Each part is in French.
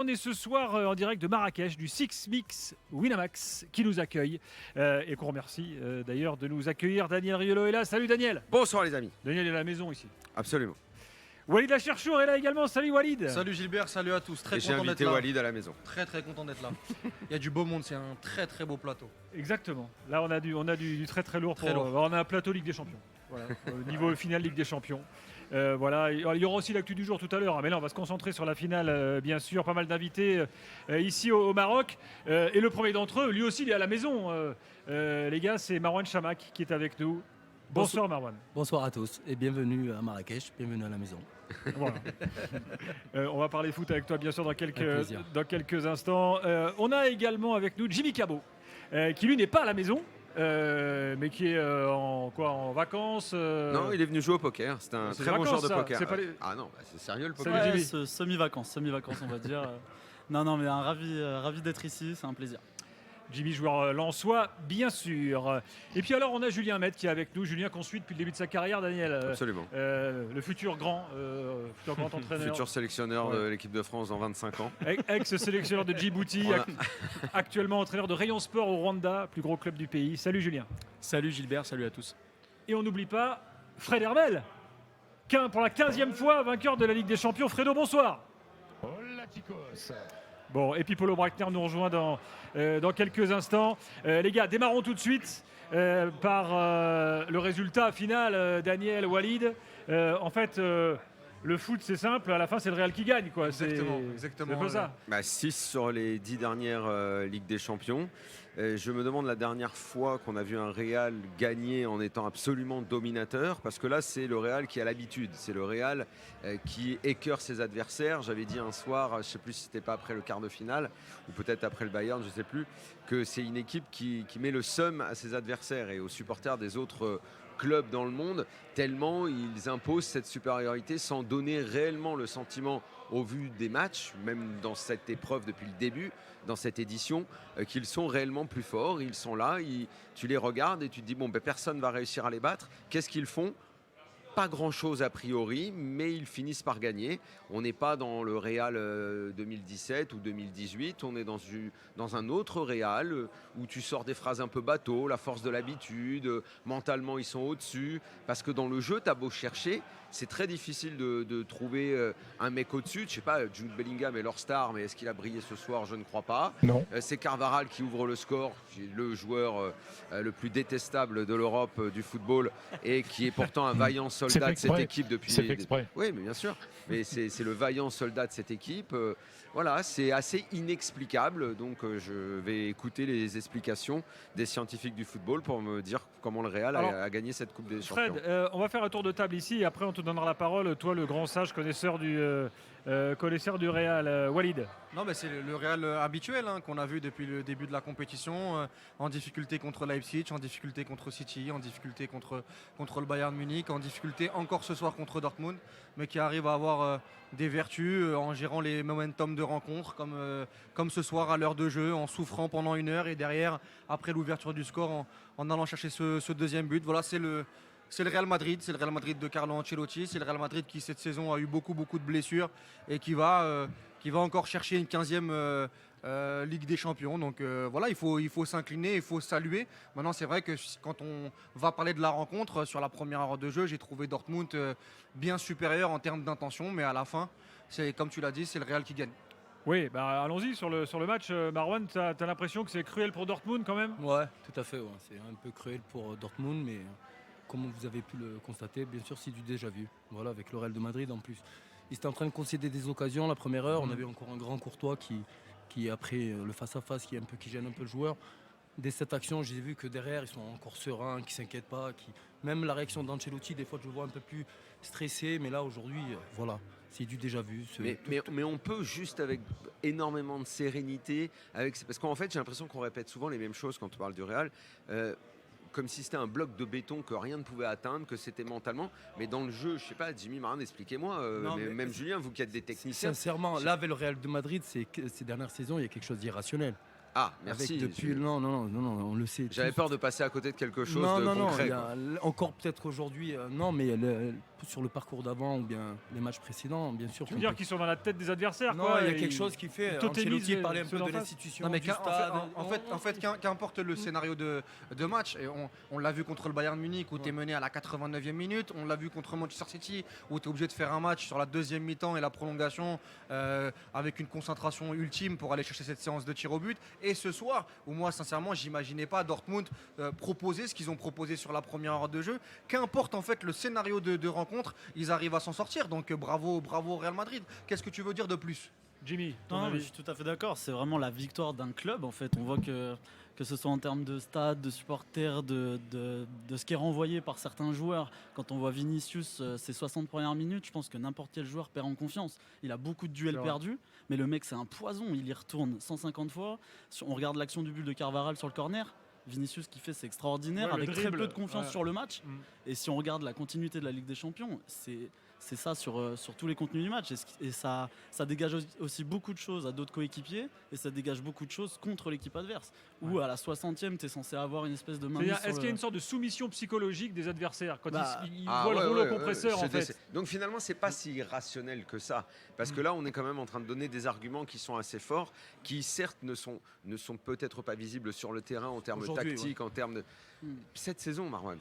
On est ce soir en direct de Marrakech du Six Mix Winamax qui nous accueille et qu'on remercie d'ailleurs de nous accueillir. Daniel Riolo est là. Salut Daniel. Bonsoir les amis. Daniel est à la maison ici. Absolument. Walid Acherchour est là également. Salut Walid. Salut Gilbert, salut à tous. Très Et j'ai content d'être invité là. Walid à la maison. Très content d'être là. Il y a du beau monde, c'est un très beau plateau. Exactement. Là on a du très lourd. Très lourd. On a un plateau Ligue des Champions. Voilà. Niveau final Ligue des Champions. Voilà, il y aura aussi l'actu du jour tout à l'heure, mais là on va se concentrer sur la finale, bien sûr, pas mal d'invités ici au Maroc. Et le premier d'entre eux, lui aussi, il est à la maison. Les gars, c'est Marwan Chamakh qui est avec nous. Bonsoir Marwan. Bonsoir à tous et bienvenue à Marrakech, bienvenue à la maison. Voilà. On va parler foot avec toi, bien sûr, dans plaisir. quelques instants. On a également avec nous Jimmy Cabot, qui lui n'est pas à la maison. Mais qui est en vacances. Non, il est venu jouer au poker. C'est un C'est très bon joueur de vacances, ça. poker. C'est pas les- Ah non, bah, c'est sérieux le Salut, poker. Jimmy. Semi-vacances on va dire. Non, mais ravi d'être ici, c'est un plaisir. Jimmy, joueur lensois, bien sûr. Et puis alors, on a Julien Met qui est avec nous. Julien qu'on suit depuis le début de sa carrière, Daniel. Absolument. Le futur grand entraîneur. Futur sélectionneur Ouais. de l'équipe de France dans 25 ans. Ex-sélectionneur de Djibouti, On a- actuellement entraîneur de Rayon Sport au Rwanda, plus gros club du pays. Salut Julien. Salut Gilbert, salut à tous. Et on n'oublie pas Fred Hermel, pour la 15e fois vainqueur de la Ligue des Champions. Fredo, bonsoir. Bon, et puis Polo Brackner nous rejoint dans quelques instants. Les gars, démarrons tout de suite par le résultat final, Daniel, Walid. En fait, le foot, c'est simple, à la fin, c'est le Real qui gagne, quoi. Exactement. C'est un peu ça. 6 sur les 10 dernières Ligues des Champions. Je me demande la dernière fois qu'on a vu un Real gagner en étant absolument dominateur, parce que là c'est le Real qui a l'habitude, c'est le Real qui écœure ses adversaires. J'avais dit un soir, je ne sais plus si c'était pas après le quart de finale ou peut-être après le Bayern, je ne sais plus, que c'est une équipe qui met le seum à ses adversaires et aux supporters des autres clubs dans le monde, tellement ils imposent cette supériorité sans donner réellement le sentiment au vu des matchs, même dans cette épreuve depuis le début, dans cette édition, qu'ils sont réellement plus forts. Ils sont là, tu les regardes et tu te dis, bon, ben, personne ne va réussir à les battre. Qu'est-ce qu'ils font ? Pas grand-chose a priori, mais ils finissent par gagner. On n'est pas dans le Real 2017 ou 2018, on est dans un autre Real où tu sors des phrases un peu bateau, la force de l'habitude, mentalement ils sont au-dessus, parce que dans le jeu, tu as beau chercher, c'est très difficile de trouver un mec au-dessus. Je sais pas, Jude Bellingham est leur star, mais est-ce qu'il a brillé ce soir ? Je ne crois pas. Non. C'est Carvajal qui ouvre le score, qui est le joueur le plus détestable de l'Europe du football et qui est pourtant un vaillant soldat de cette équipe depuis. C'est fait exprès. Oui, mais bien sûr. Mais c'est le vaillant soldat de cette équipe. Voilà, c'est assez inexplicable. Donc je vais écouter les explications des scientifiques du football pour me dire comment le Real Alors, a gagné cette Coupe des Champions. Fred, on va faire un tour de table ici et après on te donnera la parole, toi le grand sage connaisseur du Real, Walid. Non, mais c'est le Real habituel qu'on a vu depuis le début de la compétition, en difficulté contre Leipzig, en difficulté contre City, en difficulté contre le Bayern Munich, en difficulté encore ce soir contre Dortmund, mais qui arrive à avoir des vertus en gérant les momentum de rencontre, comme ce soir à l'heure de jeu, en souffrant pendant 1 heure et derrière, après l'ouverture du score, en allant chercher ce deuxième but. Voilà, c'est le Real Madrid, c'est le Real Madrid de Carlo Ancelotti, c'est le Real Madrid qui cette saison a eu beaucoup de blessures et qui va encore chercher une 15e Ligue des Champions. Donc voilà, il faut s'incliner, il faut saluer. Maintenant c'est vrai que quand on va parler de la rencontre, sur la première heure de jeu, j'ai trouvé Dortmund bien supérieur en termes d'intention, mais à la fin, c'est comme tu l'as dit, c'est le Real qui gagne. Oui, bah allons-y sur le match. Marwan, tu as l'impression que c'est cruel pour Dortmund quand même ? Ouais, tout à fait, ouais. C'est un peu cruel pour Dortmund, mais comme vous avez pu le constater, bien sûr c'est du déjà vu. Voilà, avec le Real de Madrid en plus. Ils étaient en train de concéder des occasions la première heure, on avait encore un grand Courtois qui après le face-à-face qui gêne un peu le joueur. Dès cette action, j'ai vu que derrière, ils sont encore sereins, qui ne s'inquiètent pas. Même la réaction d'Ancelotti, des fois, je le vois un peu plus stressé. Mais là, aujourd'hui, voilà, c'est du déjà vu. Mais on peut juste avec énormément de sérénité, parce qu'en fait j'ai l'impression qu'on répète souvent les mêmes choses quand on parle du Real, comme si c'était un bloc de béton que rien ne pouvait atteindre, que c'était mentalement, mais dans le jeu, je sais pas, Jimmy Martin, expliquez-moi, mais même Julien, vous qui êtes des techniciens. Sincèrement, là avec le Real de Madrid, ces dernières saisons, il y a quelque chose d'irrationnel. Ah, merci. Non, on le sait. J'avais peur de passer à côté de quelque chose non, de concret. encore peut-être aujourd'hui, non, mais sur le parcours d'avant ou bien les matchs précédents, bien sûr. Tu veux dire qu'ils sont dans la tête des adversaires, Non, quoi, il y a et quelque chose qui fait. ils totémisent Ancelotti parlait un ceux peu d'en de face. l'institution. Non mais du stade. en fait, qu'importe le scénario de match, et on l'a vu contre le Bayern Munich où tu es mené à la 89e minute, on l'a vu contre Manchester City où tu es obligé de faire un match sur la deuxième mi-temps et la prolongation avec une concentration ultime pour aller chercher cette séance de tir au but. Et ce soir, où moi sincèrement j'imaginais pas Dortmund proposer ce qu'ils ont proposé sur la première heure de jeu. Qu'importe en fait le scénario de rencontre, ils arrivent à s'en sortir. Donc bravo au Real Madrid. Qu'est-ce que tu veux dire de plus? Jimmy, ton Non, mais avis? je suis tout à fait d'accord. C'est vraiment la victoire d'un club. En fait, on voit que ce soit en termes de stade, de supporters, de ce qui est renvoyé par certains joueurs. Quand on voit Vinicius, ses 60 premières minutes, je pense que n'importe quel joueur perd en confiance. Il a beaucoup de duels C'est vrai. perdus, mais le mec, c'est un poison. Il y retourne 150 fois. Si on regarde l'action du but de Carvajal sur le corner, Vinicius qui fait, c'est extraordinaire, Ouais, le avec très dribble, peu de confiance ouais. sur le match. Mm. Et si on regarde la continuité de la Ligue des Champions, c'est ça sur tous les contenus du match. Et ça dégage aussi beaucoup de choses à d'autres coéquipiers et ça dégage beaucoup de choses contre l'équipe adverse. Où à la 60e, tu es censé avoir une espèce de main. C'est-à-dire, est-ce qu'il y a une sorte de soumission psychologique des adversaires quand Bah, ils Ah, voient ouais, le rouleau ouais, compresseur, ouais, en fait? Donc finalement, c'est pas si irrationnel que ça. Parce que là, on est quand même en train de donner des arguments qui sont assez forts, qui certes ne sont peut-être pas visibles sur le terrain en termes Aujourd'hui, tactiques, en termes de... Cette saison, Marwan,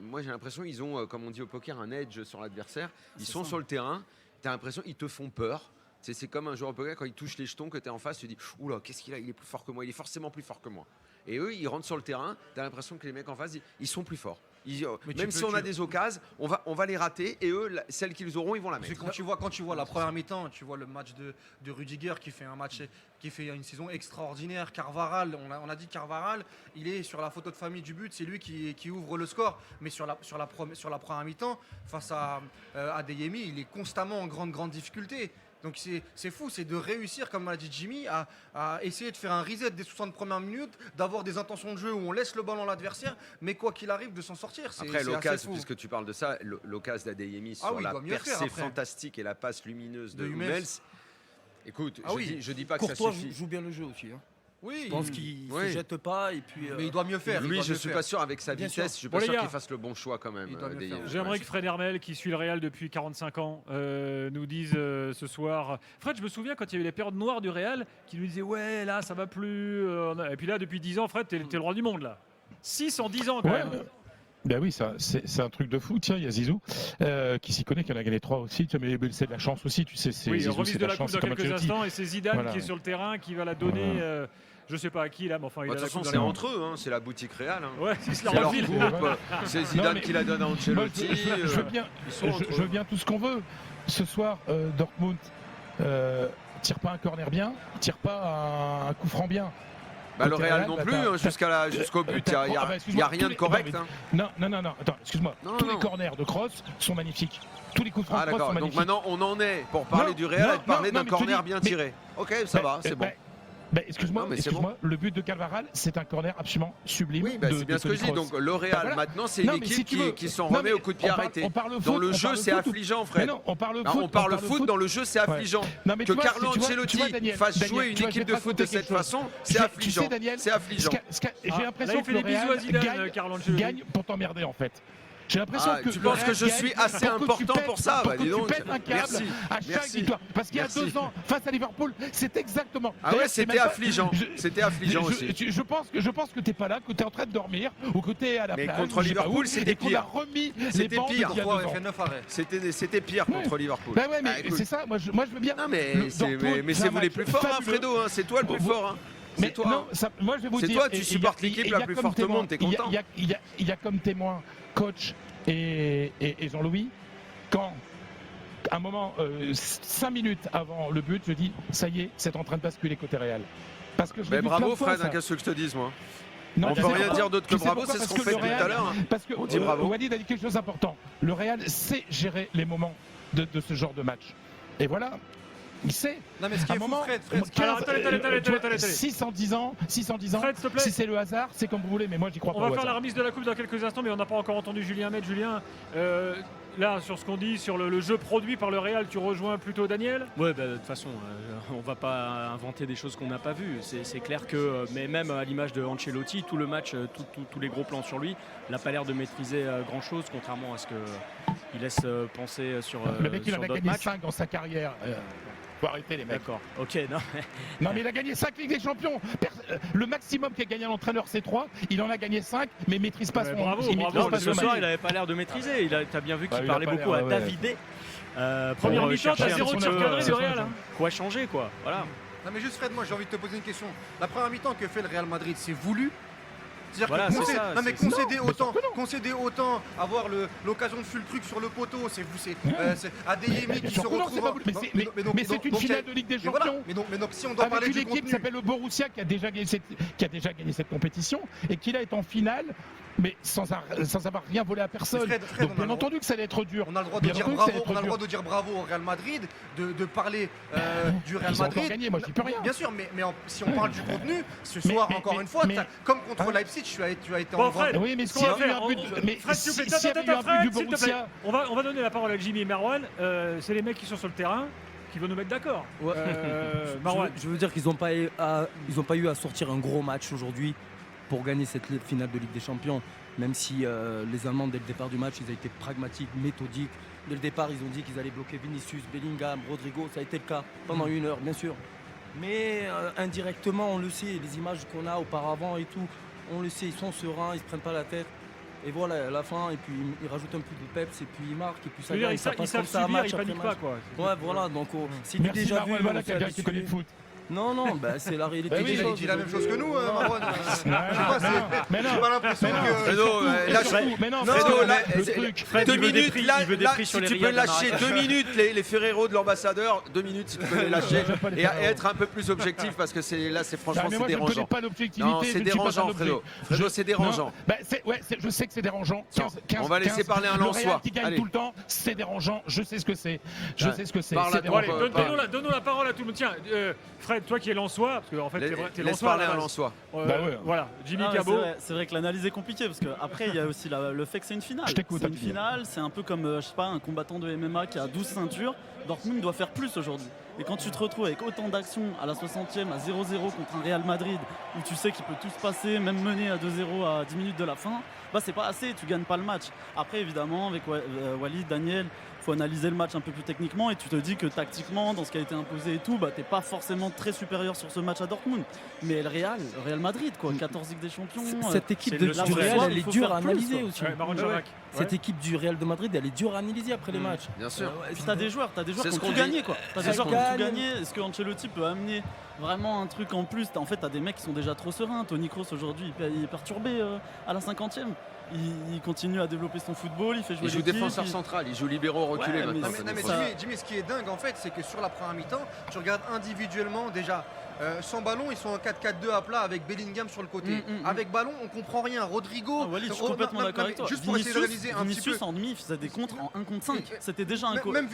moi j'ai l'impression qu'ils ont, comme on dit au poker, un edge sur l'adversaire. Ils C'est sont ça. sur le terrain, tu as l'impression qu'ils te font peur. C'est comme un joueur au poker, quand il touche les jetons, que tu es en face, tu te dis oula, qu'est-ce qu'il a? Il est plus fort que moi, il est forcément plus fort que moi. Et eux, ils rentrent sur le terrain, tu as l'impression que les mecs en face, ils sont plus forts. Mais Même si on a des occasions, on va les rater et eux, celles qu'ils auront, ils vont la Parce mettre. que quand tu vois la première mi-temps, tu vois le match de Rudiger qui fait un match, qui fait une saison extraordinaire. Carvajal, on a dit Carvajal, il est sur la photo de famille du but, c'est lui qui ouvre le score. Mais sur la première mi-temps, face à Adeyemi, il est constamment en grande difficulté. Donc c'est fou, c'est de réussir, comme l'a dit Jimmy, à essayer de faire un reset des 60 premières minutes, d'avoir des intentions de jeu où on laisse le ballon à l'adversaire, mais quoi qu'il arrive, de s'en sortir. Après, c'est assez l'occasion, fou. puisque tu parles de ça, l'occasion d'Adeyemi Ah sur oui, il la doit mieux faire percée après. fantastique et la passe lumineuse de De Hummels. Hummels. Écoute, Ah oui. je dis pas que Courtois ça suffit. joue bien le jeu aussi. Hein. Oui, Je pense qu'il ne Oui. se jette pas et puis. mais il doit mieux faire. il Lui, doit je mieux suis faire. pas sûr avec sa Bien vitesse, sûr. je suis Bon, pas les sûr gars. qu'il fasse le bon choix quand même. Il doit mieux Adeyemi. faire. J'aimerais Ouais. que Fred Hermel, qui suit le Real depuis 45 ans, nous dise ce soir. Fred, je me souviens quand il y a eu les périodes noires du Real, qui nous disait ouais, là, ça va plus. Et puis là, depuis 10 ans, Fred, t'es le roi du monde, là. 6 en 10 ans, quand Ouais, même. ben oui, c'est un truc de fou. Tiens, il y a Zizou qui s'y connaît, qui en a gagné 3 aussi. Tiens, mais c'est de la chance aussi, tu sais. Oui, Zizou, remise c'est de la coupe chance, dans c'est comme quelques Ancelotti. instants, et c'est Zidane Voilà. qui est sur le terrain, qui va la donner, Voilà. je sais pas à qui, là, mais enfin, il Bah, a de la toute façon, coupe c'est dans les entre eux, hein, c'est la boutique Real. Hein. Ouais, ils se la C'est leur refilent. coupe, c'est Zidane Non, mais- qui la donne à Moi, Ancelotti. je veux bien, ils sont entre je veux eux. bien tout ce qu'on veut. Ce soir, Dortmund tire pas un corner bien, tire pas un coup franc bien. Bah, le Côté Real Real, non bah, plus, t'as- hein, jusqu'au but, il Ah bah, n'y a excuse-moi, rien tous de les- correct. non, hein. Non, attends, excuse-moi. Non, Tous non. les corners de Kroos sont magnifiques. Tous les coups de franc Ah de Kroos d'accord, sont donc magnifiques. maintenant on en est pour parler Non, du Real non, et de parler non, d'un mais je te corner dis, bien mais- tiré. Ok, ça va, c'est bon. Excuse-moi, Non, mais c'est excuse-moi, le but de Carvajal, c'est un corner absolument sublime. Oui, bah, de- c'est bien de ce que je dis. Toni Donc Kroos. le Real Bah, voilà. maintenant c'est Non, une mais équipe si tu veux- qui s'en Non, remet mais au coup de pied on parle- arrêté. on parle Dans foot, le on jeu parle c'est foot. affligeant, Mais Fred. non, on parle Non, foot. on parle foot, dans le jeu c'est Ouais. affligeant. Non, mais Que tu vois, Carlo tu vois, Ancelotti Daniel, fasse Daniel, jouer une tu vois, je équipe vais de te foot de raconter cette quelque chose. façon, c'est Tu affligeant. sais, Daniel, C'est affligeant. J'ai Ah, l'impression là, il que fait le des bisous à Real Zidane, Carlo Ancelotti. gagne pour t'emmerder en fait. J'ai l'impression Ah, que tu le penses Real que je suis gagne assez pour que tu important pètes- pour ça pour Bah que dis tu donc. pètes un câble Merci. à chaque Merci. victoire. Parce qu'il y a Merci. 2 ans, face à Liverpool, c'est exactement. Ah ouais, D'ailleurs, c'est c'était même pas- affligeant. C'était affligeant aussi. Je pense que t'es pas là, que t'es en train de dormir ou que t'es à la Mais plage. contre ou je sais pas Liverpool, où, c'était et qu'on a pire. remis les C'était bancs pire. d'il y a Pourquoi 2 il ans. fait 9 arrêts? C'était pire contre Liverpool. Bah ouais, mais Ah, écoute. c'est ça. Moi, je veux bien. Non mais Le c'est Dortmund, mais c'est c'est un vous les match plus forts, hein, fabuleux. Fredo. Hein, c'est toi le plus fort. Hein. Mais C'est toi. non, moi je vais vous C'est dire. toi, tu et- et supportes y a- l'équipe et la y a plus comme forte au témoin- monde, t'es il y a- content. Il y a comme témoin coach et Jean-Louis quand. À un moment, 5 minutes avant le but, je dis ça y est, c'est en train de basculer côté Real. Parce que je l'ai Mais vu bravo plein de fois, Fred, ça. hein, qu'est-ce que je te dise moi Non, On tu peut sais rien pourquoi dire d'autre que Tu sais bravo, pourquoi c'est ce Parce qu'on que fait le depuis tout à Real- l'heure. hein. Parce que On dit bravo. Walid a dit quelque chose d'important. Le Real sait gérer les moments de ce genre de match. Et voilà, il sait. Non mais ce qui À un est fou, moment, Fred, Alors, attendez. 610 ans, Fred, s'il te plaît. si c'est le hasard, c'est comme vous voulez, mais moi j'y crois On pas va au faire la hasard. remise de la coupe dans quelques instants, mais on n'a pas encore entendu Julien Med. Julien, là, sur ce qu'on dit, sur le jeu produit par le Real, tu rejoins plutôt Daniel? Ouais, bah, de toute façon, on va pas inventer des choses qu'on n'a pas vues. C'est clair que, mais même à l'image de Ancelotti, tout le match, tous les gros plans sur lui, il n'a pas l'air de maîtriser grand-chose, contrairement à ce qu'il laisse penser sur Le mec, il en sur a d'autres gagné matchs. 5 dans sa carrière. Faut arrêter les mecs. D'accord, ok, non, Non, mais il a gagné 5 Ligues des Champions. Le maximum qu'a gagné un entraîneur, c'est 3. Il en a gagné 5, mais il maîtrise pas Ouais, son bravo, il bravo. maîtrise non, pas mais son ce soir, match. il n'avait pas l'air de maîtriser. T'as bien vu qu'il Bah, il a parlait pas beaucoup l'air, à ouais. Davidé. Première pour mi-temps, t'as chercher un 0 petit tir peu, cadré du Real. Hein. quoi changer, quoi. Voilà. Non mais juste Fred, moi j'ai envie de te poser une question. La première mi-temps que fait le Real Madrid, c'est voulu? C'est-à-dire Voilà, que c'est ça, non mais c'est- concéder autant, avoir l'occasion de fuir le truc sur le poteau, c'est Adeyemi qui se Surtout, non, c'est retrouve. pas voulu. Mais c'est une finale de Ligue des Mais voilà. Champions. Mais donc si on doit Avec parler une du équipe qui contenu, s'appelle le Borussia qui a déjà gagné cette compétition et qui là est en finale, mais sans avoir rien volé à personne. Fred, on Donc a bien le entendu que ça allait être dur. on a le droit de Bien dire entendu que bravo, ça va être on a le dur. droit de dire bravo au Real Madrid, de parler du Real Ils ont encore Madrid. gagné, moi je dis plus rien. Bien sûr, mais si on parle du contenu, ce Mais- soir mais- encore mais- une fois, mais- comme contre Hein Leipzig, tu as été Bon, en Fred, Oui, mais ce qu'on s'il y va avait eu faire, un but, mais Fred, s'il te plaît, s'il y avait eu un Fred, but du s'il te plaît. Borussia, On va donner la parole à Jimmy et Marwan. C'est les mecs qui sont sur le terrain qui vont nous mettre d'accord. Ouais. Marwan. Je veux dire qu'ils n'ont pas eu à sortir un gros match aujourd'hui pour gagner cette finale de Ligue des Champions. Même si les Allemands, dès le départ du match, ils ont été pragmatiques, méthodiques. Dès le départ, ils ont dit qu'ils allaient bloquer Vinicius, Bellingham, Rodrigo. Ça a été le cas pendant une heure, bien sûr. Mais indirectement, on le sait, les images qu'on a auparavant et tout, on le sait, ils sont sereins, ils ne se prennent pas la tête. Et voilà, à la fin, et puis ils rajoutent un peu de peps, et puis ils marquent, et puis Je ça veux dire, gagne, ils ça savent passe comme ça, subir, match ils après paniquent match. pas, quoi. Ouais, voilà, donc c'est du merci déjà vu. Marwan, mais voilà on s'est quelqu'un qui connaît habitué. le foot. Non, c'est la réalité Bah des oui, il choses. dit la même chose que nous, Marwan. Je sais pas, Mais non, j'ai pas l'impression mais non, que. Fredo, là, mais non, Fredo, Fredo, là, le c'est- truc. Fred, Deux il veut des minutes, prix, là, il veut des là, prix sur si les tu peux Riyad lâcher Mahrez. 2 minutes les Ferrero de l'ambassadeur, 2 minutes si tu peux les lâcher J'aime pas les et Ferrero. être un peu plus objectif parce que là c'est franchement Ah, mais c'est moi je ne connais dérangeant. pas l'objectivité. Non, je c'est ne suis pas un dérangeant, objet. Fredo. Fredo, c'est dérangeant. Non, bah, je sais que c'est dérangeant. Tiens, on va laisser parler un Le Lensois. Real qui gagne Allez. tout le temps, c'est dérangeant. Je sais ce que c'est. Je sais ce que c'est. Parle C'est à ton Bon, allez, dérangeant. pote. donnons la parole à tout le monde. Tiens, Fred, toi qui es Lensois, parce que en fait, t'es Laisse Lensois. parler à la un base. Lensois. Bah ouais. Voilà, Jimmy Ah, mais Cabot. c'est vrai que l'analyse est compliquée parce qu'après il y a aussi le fait que c'est une finale. Je t'écoute, C'est une Abdi. finale, c'est un peu comme je sais pas, un combattant de MMA qui a 12 ceintures. Dortmund doit faire plus aujourd'hui. Et quand tu te retrouves avec autant d'actions à la 60e, à 0-0 contre un Real Madrid où tu sais qu'il peut tout se passer, même mener à 2-0 à 10 minutes de la fin, bah c'est pas assez, tu gagnes pas le match. Après évidemment avec Walid, Daniel, faut analyser le match un peu plus techniquement et tu te dis que tactiquement dans ce qui a été imposé et tout, bah t'es pas forcément très supérieur sur ce match à Dortmund. Mais le Real Madrid quoi, 14 Ligues des Champions. Cette équipe c'est du une leçon Real, soir, elle il est faut dure faire à plus, analyser quoi. aussi. Ouais, Marwan Ouais, Jamac. Cette équipe du Real de Madrid, elle est dure à analyser après les matchs. Bien sûr. Puis t'as des joueurs, C'est qui ce ont qu'on tout dit. gagné quoi. T'as Ça des joueurs qui ont gagne. tout gagné. Est-ce que Ancelotti peut amener vraiment un truc en plus? En fait, t'as des mecs qui sont déjà trop sereins. Toni Kroos aujourd'hui, il est perturbé à la 50e. Il continue à développer son football, il fait jouer Il joue l'équipe, défenseur il- central, il joue libéraux reculés Ouais, mais maintenant. Non mais, Toni ça- Kroos. Jimmy, ce qui est dingue en fait, c'est que sur la première mi-temps, tu regardes individuellement déjà. Sans ballon, ils sont en 4-4-2 à plat avec Bellingham sur le côté. Avec ballon, on comprend rien. Rodrigo. Ah, Walid, je suis Oh, complètement non, d'accord mais avec toi. Juste pour essayer de réaliser un petit peu. Vinicius en demi, il faisait des contres en 1 contre 5. C'était déjà un Même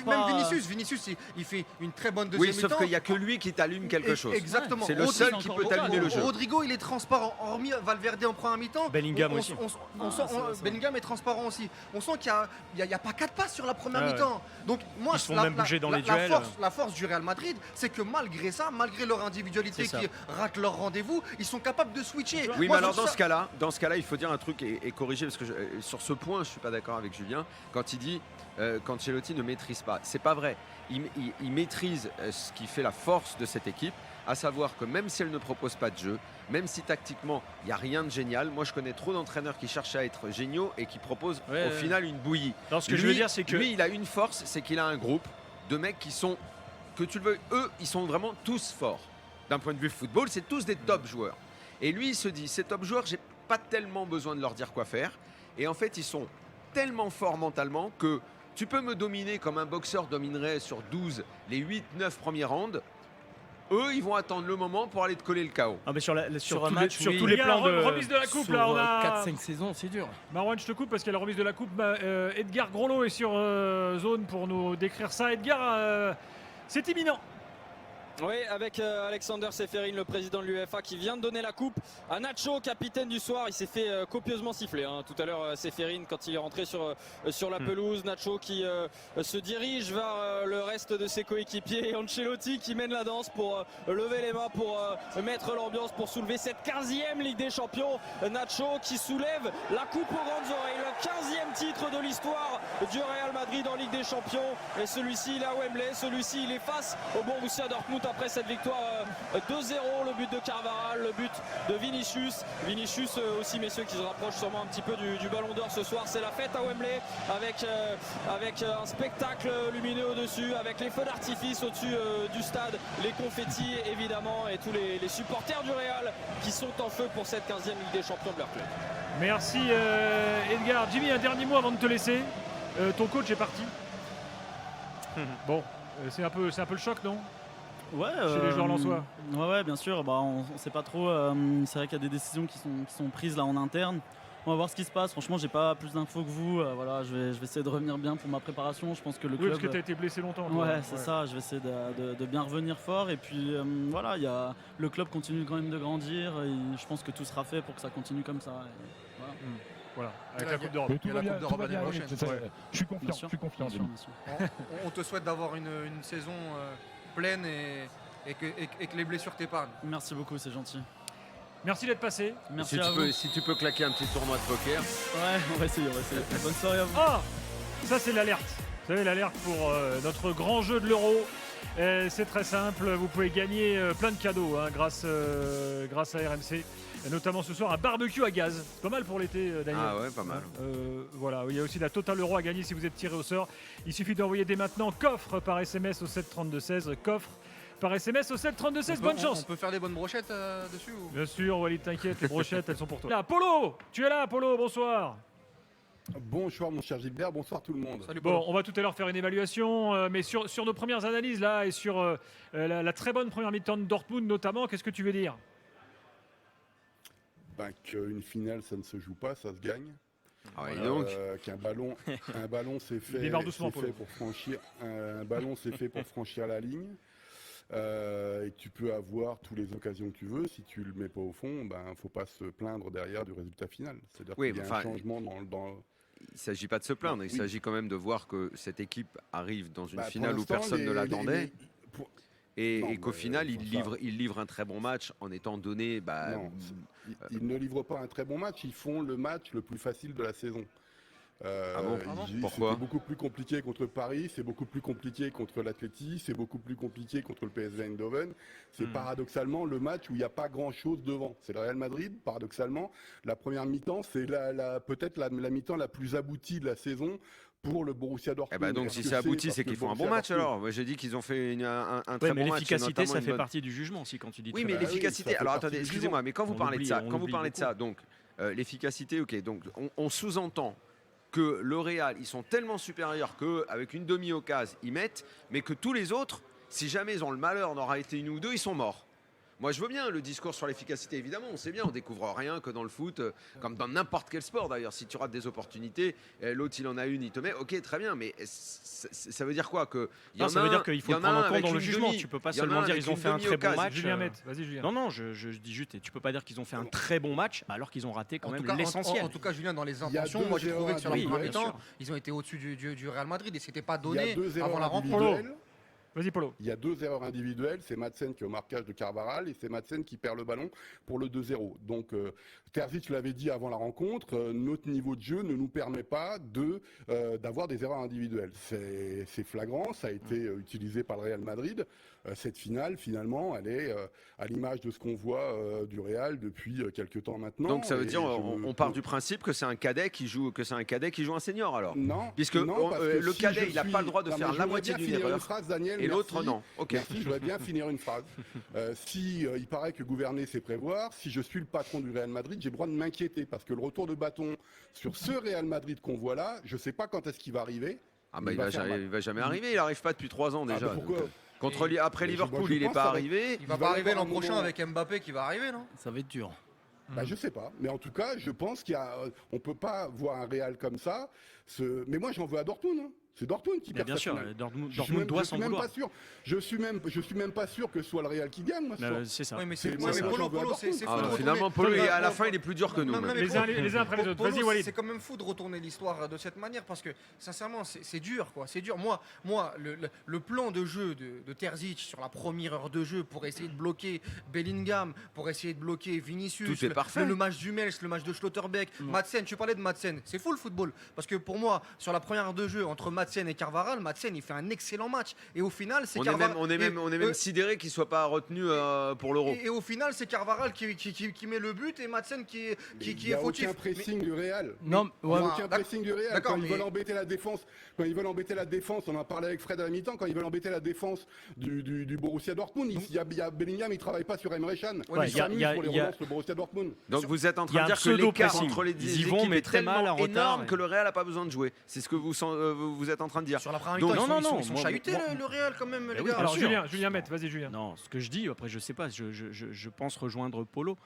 Vinicius, il fait une très bonne deuxième Oui, mi-temps. sauf qu'il n'y a que lui qui t'allume quelque chose. Exactement. C'est le seul qui peut t'allumer le jeu. Rodrigo, il est transparent. Hormis Valverde en première mi-temps. Bellingham on- aussi. on sent- c'est vrai, c'est vrai. Bellingham est transparent aussi. On sent qu'il n'y a pas 4 passes sur la première Ouais, mi-temps. Donc moi, Ils se font même bouger dans les duels. La force du Real Madrid, c'est que malgré ça, malgré leur individualité C'est ça. qui rate leur rendez-vous, ils sont capables de switcher. Oui, Moi, mais alors sur dans ça- ce cas-là, il faut dire un truc et corriger parce que sur ce point, je suis pas d'accord avec Julien quand il dit qu'Ancelotti ne maîtrise pas. C'est pas vrai. Il maîtrise ce qui fait la force de cette équipe, à savoir que même si elle ne propose pas de jeu, même si tactiquement il n'y a rien de génial, moi je connais trop d'entraîneurs qui cherchent à être géniaux et qui proposent Ouais, au ouais. final une bouillie. Alors, ce que je veux dire, c'est que lui, il a une force, c'est qu'il a un groupe de mecs qui sont, que tu le veux, eux, ils sont vraiment tous forts. D'un point de vue football, c'est tous des top joueurs. Et lui, il se dit, ces top joueurs, j'ai pas tellement besoin de leur dire quoi faire. Et en fait, ils sont tellement forts mentalement que tu peux me dominer comme un boxeur dominerait sur 12 les 8-9 premiers rounds. Eux, ils vont attendre le moment pour aller te coller le KO. ah, mais sur Sur un tous match, sur oui. tous les Il y a plans la de remise de la coupe, là, on a. 4-5 saisons, c'est dur. Marwan, je te coupe parce qu'il y a la remise de la coupe. Edgar Groslo est sur zone pour nous décrire ça. Edgar, c'est imminent. Oui, avec Alexander Seferin, le président de l'UEFA, qui vient de donner la coupe à Nacho, capitaine du soir. Il s'est fait copieusement siffler tout à l'heure, Seferin, quand il est rentré sur la pelouse. Nacho qui se dirige vers le reste de ses coéquipiers. Ancelotti qui mène la danse pour lever les mains, pour mettre l'ambiance, pour soulever cette 15e Ligue des Champions. Nacho qui soulève la coupe aux grandes oreilles. Le 15e titre de l'histoire du Real Madrid en Ligue des Champions. Et celui-ci, il est à Wembley. Celui-ci, il est face au Borussia Dortmund après cette victoire 2-0, le but de Carvajal, le but de Vinicius. Vinicius aussi, messieurs, qui se rapproche sûrement un petit peu du Ballon d'Or ce soir. C'est la fête à Wembley avec un spectacle lumineux au-dessus, avec les feux d'artifice au-dessus du stade, les confettis évidemment et tous les supporters du Real qui sont en feu pour cette 15e Ligue des Champions de leur club. Merci Edgar. Jimmy, un dernier mot avant de te laisser. Ton coach est parti. Bon, c'est un peu le choc, non? Ouais, Chez les joueurs lensois. Ouais, bien sûr. On ne sait pas trop. C'est vrai qu'il y a des décisions qui sont prises là en interne. On va voir ce qui se passe. Franchement, j'ai pas plus d'infos que vous. Voilà, je vais essayer de revenir bien pour ma préparation. Je pense que le Oui, club. parce que tu as été blessé longtemps. Toi. Ouais, c'est ça. Je vais essayer de bien revenir fort. Et puis voilà, le club continue quand même de grandir. Et je pense que tout sera fait pour que ça continue comme ça. Et voilà. Voilà, avec la Coupe d'Europe. Tout va bien, tout va bien, oui, c'est ça. Ouais. Je suis confiant, je suis confiant. Bien sûr, bien sûr. On te souhaite d'avoir une saison pleine et que les blessures t'épargnent. Merci beaucoup, c'est gentil. Merci d'être passé. Merci Si à tu, vous. peux, si tu peux claquer un petit tournoi de poker. Ouais, on va essayer. Bonne soirée à vous. Ah, ça c'est l'alerte. Vous savez, l'alerte pour notre grand jeu de l'Euro. C'est très simple, vous pouvez gagner plein de cadeaux grâce à RMC. Et notamment ce soir un barbecue à gaz. C'est pas mal pour l'été, Daniel. Ah ouais, pas mal. Voilà, il y a aussi la Total Euro à gagner si vous êtes tiré au sort. Il suffit d'envoyer dès maintenant coffre par SMS au 732-16. Coffre par SMS au 732-16. Bonne chance. On peut faire des bonnes brochettes dessus ou... Bien sûr, Walid, t'inquiète, les brochettes, elles sont pour toi. Là, Polo, tu es là, Polo, bonsoir. Bonsoir mon cher Gilbert, bonsoir tout le monde. Salut, Bon, Polo. on va tout à l'heure faire une évaluation, mais sur nos premières analyses là et sur la très bonne première mi-temps de Dortmund notamment, qu'est-ce que tu veux dire? Qu'une finale, ça ne se joue pas, ça se gagne. Ah ouais, donc. Qu'un ballon, un ballon c'est fait, Démarre doucement, c'est fait Polo. pour franchir. Un ballon c'est fait pour franchir la ligne. Et tu peux avoir toutes les occasions que tu veux. Si tu le mets pas au fond, faut pas se plaindre derrière du résultat final. C'est-à-dire Oui, qu'il y a enfin, un changement dans. Il ne s'agit pas de se plaindre, il Oui. s'agit quand même de voir que cette équipe arrive dans une Pour finale où l'instant, personne ne l'attendait. pour- Et Non, qu'au mais final, ça- il livre un très bon match en étant donné. Non, ils ne livrent pas un très bon match. Ils font le match le plus facile de la saison. Ah bon Pourquoi? C'était beaucoup plus compliqué contre Paris, c'est beaucoup plus compliqué contre l'Atleti, c'est beaucoup plus compliqué contre le PSV Eindhoven. C'est paradoxalement le match où il n'y a pas grand-chose devant. C'est le Real Madrid, paradoxalement. La première mi-temps, c'est peut-être la mi-temps la plus aboutie de la saison pour le Borussia Dortmund. donc Est-ce si que c'est abouti, parce c'est que qu'ils font un bon Borussia match Dortmund- alors. Moi j'ai dit qu'ils ont fait un Ouais, très mais bon match. l'efficacité, notamment ça une fait bonne- partie du jugement aussi quand tu dis. Oui, très mais bien. oui, ça l'efficacité. fait Alors partie attendez, du excusez-moi, mais quand vous On parlez de oublie- ça, on quand vous oublie parlez de ça, donc l'efficacité, ok, donc on sous-entend que le Real, ils sont tellement supérieurs qu'avec une demi-occasion, ils mettent, mais que tous les autres, si jamais ils ont le malheur d'en rater une ou deux, ils sont morts. Moi, je veux bien le discours sur l'efficacité, évidemment, on sait bien, on découvre rien que dans le foot, comme dans n'importe quel sport d'ailleurs. Si tu rates des opportunités, l'autre il en a une, il te met, ok, très bien, mais ça veut dire quoi que il y Non, en ça a veut un- dire qu'il faut il y en le a prendre un en compte avec dans le une jugement. demi, Tu peux pas il y en a seulement un dire avec ils ont une fait un très bon demi-occasion. match. Julien Met, vas-y Julien. Non, je dis juste, et tu peux pas dire qu'ils ont fait un très bon match alors qu'ils ont raté quand En tout même cas, l'essentiel. en tout cas, Julien, dans les Il y a intentions, deux moi j'ai trouvé que sur la erreurs première individuelles. mi-temps, ils ont été au-dessus du Real Madrid et c'était pas Il y a donné deux avant erreurs la rencontre. individuelles. Vas-y Polo. Il y a deux erreurs individuelles, c'est Madsen qui est au marquage de Carvajal et c'est Madsen qui perd le ballon pour le 2-0. Donc Terzic l'avait dit avant la rencontre, notre niveau de jeu ne nous permet pas d'avoir des erreurs individuelles. C'est flagrant, ça a été utilisé par le Real Madrid. Cette finale, finalement, elle est à l'image de ce qu'on voit du Real depuis quelques temps maintenant. Donc ça veut Et dire on part du principe que c'est un cadet qui joue un senior alors. Non, Puisque non, parce que le si cadet, je il n'a suis- pas le droit de Non, mais faire je la voudrais moitié bien d'une finir erreur une phrase, Daniel, et l'autre merci. non. Ok. Merci, je voudrais bien finir une phrase. Il paraît que gouverner, c'est prévoir. Si je suis le patron du Real Madrid, j'ai le droit de m'inquiéter parce que le retour de bâton sur ce Real Madrid qu'on voit là, je ne sais pas quand est-ce qu'il va arriver. Ah bah il va faire mal. il va jamais arriver, il arrive pas depuis 3 ans Ah, déjà. mais pourquoi Donc, après Mais Liverpool, je il n'est pense pas que ça va- arrivé. Il va Il pas va y arriver avoir l'an un prochain moment- avec Mbappé qui va arriver, non? Ça va être dur. Je sais pas, mais en tout cas, je pense on peut pas voir un Real comme ça. Mais moi, j'en veux à Dortmund. C'est Dortmund qui perd bien sa sûr, finale. Dortmund doit s'en vouloir. Je suis même pas sûr que ce soit le Real qui gagne. Moi, ce soir. C'est ça. Oui, mais Moi, c'est j'en veux à Polo, Dortmund. c'est fou Ah, de retourner. finalement, Polo, à la fin, il est plus dur que nous. Non, même. mais Les uns après les autres. Polo, Vas-y, Walid. c'est quand même fou de retourner l'histoire de cette manière parce que sincèrement c'est dur quoi, c'est dur. Moi le plan de jeu de Terzic sur la première heure de jeu pour essayer de bloquer Bellingham, pour essayer de bloquer Vinicius, Tout est parfait. le match d'Hummels, le match de Schlotterbeck, Madsen, tu parlais de Madsen, c'est fou le football parce que pour moi sur la première heure de jeu entre Madsen et Carvajal, Madsen il fait un excellent match et au final c'est Carvajal. On est même sidéré qu'il soit pas retenu pour l'Euro. Et au final c'est Carvajal qui met le but et Madsen qui est Il n'y a fautif. aucun pressing du Real. Non, Il n'y ouais, a aucun pressing du Real. D'accord, Quand ils mais- veulent embêter la défense, on en a parlé avec Fred à la mi-temps, quand ils veulent embêter la défense du Borussia Dortmund, il y a Bellingham, il ne travaille pas sur Emre Can. Ouais, Il s'amuse pour les y a- relances le Borussia Dortmund. Donc vous êtes en Il y train a de un dire que l'écart pseudo-pressing. entre les Ils y équipes vont, mais est très mal, tellement en retard, énorme et- que le Real n'a pas besoin de jouer. C'est ce que vous êtes en train de dire. Sur la première Donc- mi-temps, non, ils sont moi- chahutés moi- le Real quand même les oui, gars. bien Alors sûr. Julien Mette, vas-y Julien. Non, ce que je dis, après je sais pas, je pense rejoindre Polo.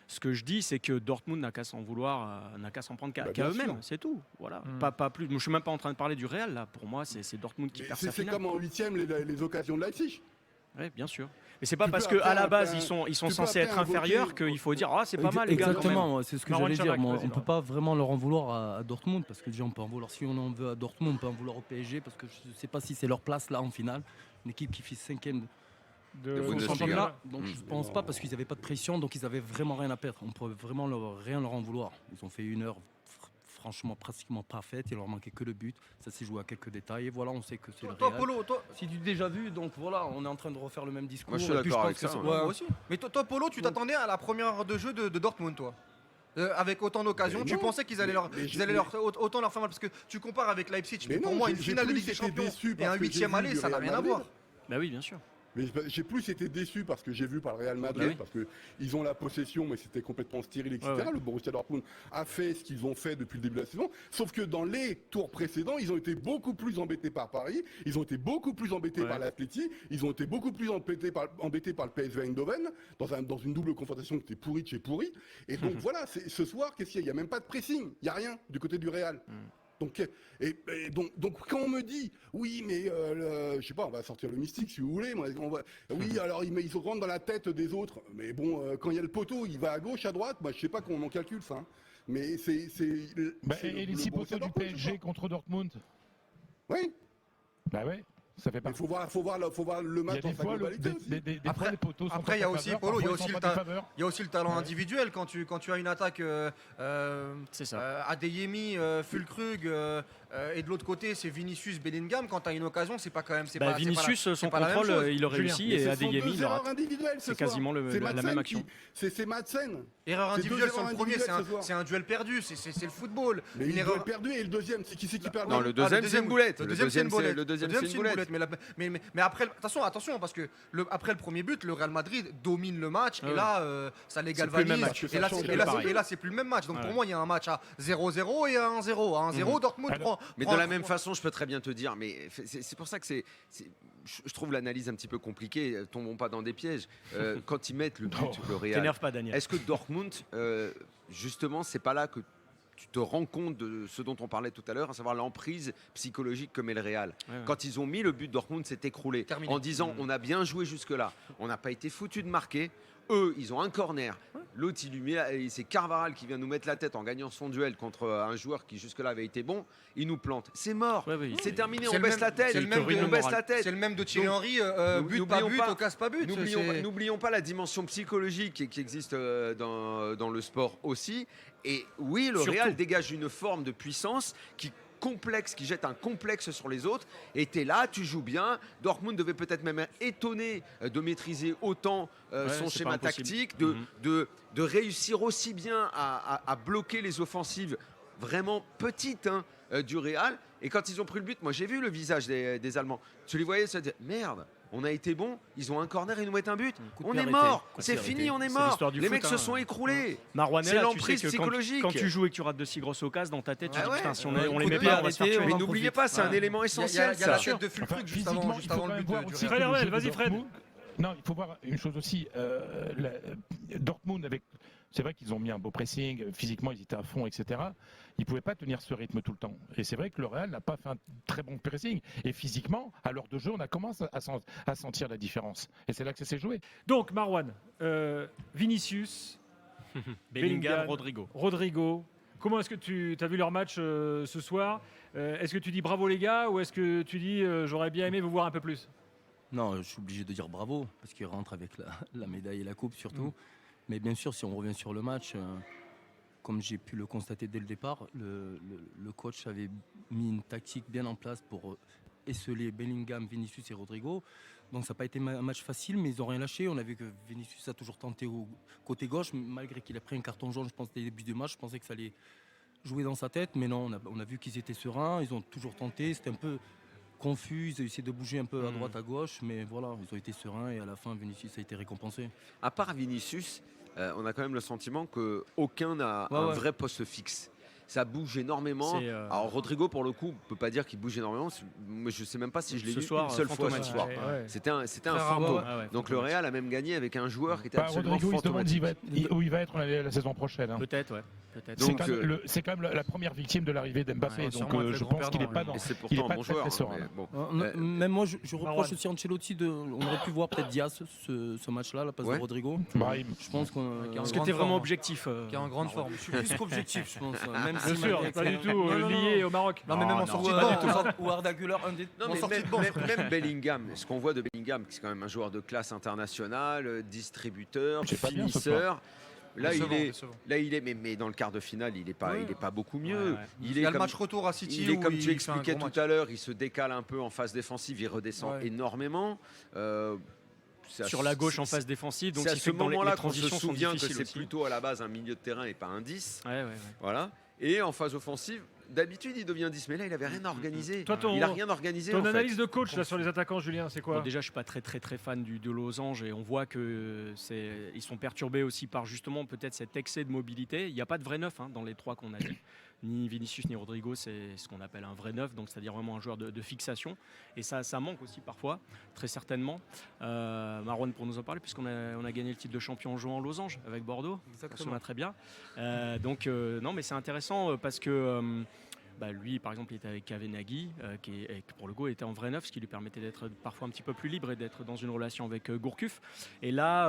Ce que je dis, c'est que Dortmund n'a qu'à s'en vouloir, n'a qu'à s'en prendre qu'à Bah, bien eux-mêmes, sûr. c'est tout. Voilà, Mm. pas plus. Moi, je suis même pas en train de parler du Real là. Pour moi, c'est Dortmund qui perd sa C'est finale. comme en 8e les occasions de Leipzig. Ouais, bien sûr. Mais c'est pas Tu parce peux que à après la base un- ils sont tu peux censés après être invoquer- inférieurs qu'il faut dire c'est pas mal les gars. quand même. Exactement, c'est ce que Marwan j'allais dire. Chamakh, Moi, vas-y, on ne peut pas vraiment leur en vouloir à Dortmund parce que déjà on peut en vouloir. Si on en veut à Dortmund, on peut en vouloir au PSG parce que je ne sais pas si c'est leur place là en finale. Une équipe qui fait 5e De Bundesliga. au championnat, donc je Mm. pense pas parce qu'ils n'avaient pas de pression, donc ils avaient vraiment rien à perdre. On peut vraiment rien leur en vouloir. Ils ont fait une heure franchement pratiquement parfaite. Il leur manquait que le but. Ça s'est joué à quelques détails et voilà, on sait que c'est le Toi Real. Polo, toi C'est du déjà vu, donc voilà, on est en train de refaire le même discours. Moi, je suis Et puis, d'accord pense avec que ça, c'est- ouais. ouais. moi aussi. Mais toi Polo, tu t'attendais à la première heure de jeu de Dortmund toi avec autant d'occasions, Mais tu non. pensais qu'ils allaient autant leur faire mal parce que tu compares avec Leipzig, mais pour moi une finale de Ligue des Champions et un 8e aller, ça n'a rien à voir. Bah oui, bien sûr. Mais j'ai plus été déçu parce que j'ai vu par le Real Madrid, parce qu'ils ont la possession, mais c'était complètement stérile, etc. Ouais, ouais. Le Borussia Dortmund a fait ce qu'ils ont fait depuis le début de la saison. Sauf que dans les tours précédents, ils ont été beaucoup plus embêtés par Paris, ils ont été beaucoup plus embêtés Ouais. par l'Atleti, ils ont été beaucoup plus embêtés par le PSV Eindhoven, dans une double confrontation qui était pourrie de chez pourri. Et donc voilà, ce soir, qu'est-ce qu'il y a ? Il n'y a même pas de pressing, il n'y a rien du côté du Real. Donc quand on me dit oui mais je sais pas, on va sortir le mystique si vous voulez, oui alors ils rentrent dans la tête des autres, mais bon quand il y a le poteau il va à gauche à droite, je sais pas comment on calcule ça, hein. Mais c'est Et les 6 poteaux du PSG contre Dortmund. Oui, Bah ouais, ça fait mais partie. faut voir le Il y match a dans des sa fois, globalité aussi. des Après- fois, les poteaux sont après, en il y a ta aussi, faveur, Polo, il y a parfois, ils aussi sont le pas en ta ta- faveur. Il y a aussi le talent Ouais. individuel quand tu as une attaque C'est ça. Adeyemi, Füllkrug et de l'autre côté c'est Vinicius, Bellingham. Quand tu as une occasion, c'est pas quand même. Bah, Vinicius, son contrôle, il le réussit Mais et ce sont Adeyemi, deux il le rate. erreurs individuelles ce C'est soir. quasiment C'est la Madsen même action. C'est Madsen. Erreur C'est individuelle deux sur le erreurs premier, individuelles ce soir. c'est un duel perdu, c'est le football. Mais Une il erreur. doit perdu et le deuxième, c'est qui perd? Non, le deuxième, c'est une boulette. Le deuxième, c'est une boulette. Le deuxième, c'est une boulette. Mais après, attention, parce que après le premier but, le Real Madrid domine le match Ah et ouais. là, ça les C'est plus le même galvanise. match. Et là, Ça change, et là, pareil. et là, c'est plus le même match. Donc Ouais. pour moi, il y a un match à 0-0 et à 1-0. À 1-0, Dortmund Alors, Mais de la même façon, je peux très bien te dire, mais c'est pour ça que je trouve l'analyse un petit peu compliquée. Tombons pas dans des pièges. Quand ils mettent le but, le Real, T'énerve pas, Daniel. est-ce que Dortmund, justement, c'est pas là que tu te rends compte de ce dont on parlait tout à l'heure, à savoir l'emprise psychologique que met le Real. Ouais, ouais. Quand ils ont mis le but, Dortmund s'est écroulé Terminé. en disant on a bien joué jusque-là, on n'a pas été foutu de marquer. Eux, ils ont un corner. L'autre, c'est Carvajal qui vient nous mettre la tête en gagnant son duel contre un joueur qui jusque-là avait été bon. Il nous plante. C'est mort. Ouais, ouais, C'est terminé. C'est On le baisse même- la tête. c'est le même On de- baisse la tête. C'est le même de Thierry Donc, Henry, but n'oublions pas but, pas- au casse pas but. N'oublions pas la dimension psychologique qui existe dans le sport aussi. Et oui, le Surtout. Real dégage une forme de puissance qui jette un complexe sur les autres. Et tu es là, tu joues bien. Dortmund devait peut-être même être étonné de maîtriser autant son c'est schéma pas impossible. tactique, Mhm. de réussir aussi bien à bloquer les offensives vraiment petites du Real. Et quand ils ont pris le but, moi j'ai vu le visage des Allemands. Tu les voyais se dire merde. On a été bon, ils ont un corner, ils nous mettent un but. Coup de On pied est arrêté. mort, Coup de c'est pied fini, arrêté. on est C'est mort. l'histoire du Les foot, mecs se hein. sont écroulés. Marouane, C'est là, tu l'emprise sais que psychologique. quand tu joues et que tu rates de si grosses occasions dans ta tête, tu Ah dis ouais. putain, si on Ouais, les coup met de pas, pied on va se faire arrêté, tuer. Mais on en n'oubliez profite. pas, c'est un Ouais. élément Il y a essentiel. la ça. tête de Füllkrug juste Physiquement, avant il faut quand même le voir but aussi du que Real. Fred le jeu Hermel, de vas-y, Fred. Dortmund- Non, il faut voir une chose aussi. Dortmund, c'est vrai qu'ils ont mis un beau pressing, physiquement ils étaient à fond, etc. Ils ne pouvaient pas tenir ce rythme tout le temps. Et c'est vrai que le Real n'a pas fait un très bon pressing. Et physiquement, à l'heure de jeu, on a commencé à sentir la différence. Et c'est là que ça s'est joué. Donc, Marwan, Vinicius, Bellingham, Rodrigo. Comment est-ce que tu as vu leur match ce soir? Est-ce que tu dis bravo les gars ou est-ce que tu dis j'aurais bien aimé vous voir un peu plus? Non, je suis obligé de dire bravo, parce qu'il rentre avec la médaille et la coupe surtout. Mais bien sûr, si on revient sur le match, comme j'ai pu le constater dès le départ, le coach avait mis une tactique bien en place pour esseler Bellingham, Vinicius et Rodrigo. Donc ça n'a pas été un match facile, mais ils n'ont rien lâché. On a vu que Vinicius a toujours tenté au côté gauche, malgré qu'il a pris un carton jaune, je pense, dès le début du match. Je pensais que ça allait jouer dans sa tête, mais non, on a vu qu'ils étaient sereins, ils ont toujours tenté. C'était un peu confus, ils ont essayé de bouger un peu à droite, à gauche, mais voilà, ils ont été sereins et à la fin, Vinicius a été récompensé. À part Vinicius, on a quand même le sentiment qu'aucun n'a un vrai poste fixe. Ça bouge énormément. Alors Rodrigo, pour le coup, on ne peut pas dire qu'il bouge énormément. Je ne sais même pas si je l'ai vu une seule fois ce soir. C'était un fantôme. Donc le Real a même gagné avec un joueur qui était absolument Rodrigo, fantomatique. il se demande où il va être la saison prochaine. Hein. Peut-être, ouais. C'est quand même la première victime de l'arrivée d'Mbappé. Donc je pense qu'il n'est pas dans. Et c'est pourtant un bon joueur. Même moi, je reproche aussi à Ancelotti on aurait pu voir peut-être Diaz ce match-là, la passe de Rodrigo. Je pense Est-ce que tu es vraiment objectif Qui est en grande forme. Je suis plus qu'objectif, je pense. Même Bien sûr, pas du tout lié au Maroc. Non, mais même en sortie de banc. Ou Arda Güler, un des. Non, mais même Bellingham, ce qu'on voit de Bellingham, c'est quand même un joueur de classe internationale, distributeur, finisseur. Là, il est, mais dans le quart de finale, il n'est pas beaucoup mieux. Il y a le match retour à City. Il est, comme tu expliquais tout à l'heure, il se décale un peu en phase défensive, il redescend énormément. Sur la gauche en phase défensive, donc c'est à ce moment-là qu'on se souvient que c'est aussi. plutôt à la base un milieu de terrain et pas un 10. Ouais. Voilà. Et en phase offensive, d'habitude il devient 10, mais là il n'avait rien organisé. Il n'a rien organisé. Ton analyse de coach là, sur les attaquants, Julien, c'est quoi? Déjà, je suis pas très fan de Losange et on voit que ils sont perturbés aussi par justement peut-être cet excès de mobilité. Il n'y a pas de vrai neuf dans les trois qu'on a dit. Ni Vinicius ni Rodrigo, c'est ce qu'on appelle un vrai neuf, donc c'est-à-dire vraiment un joueur de fixation. Et ça manque aussi parfois, très certainement. Marwan pour nous en parler, puisqu'on a gagné le titre de champion en jouant en Losange avec Bordeaux. Exactement. On se souvient très bien. Non, mais c'est intéressant parce que lui, par exemple, il était avec Kavenaghi, qui pour le coup était en vrai neuf, ce qui lui permettait d'être parfois un petit peu plus libre et d'être dans une relation avec Gourcuff. Et là,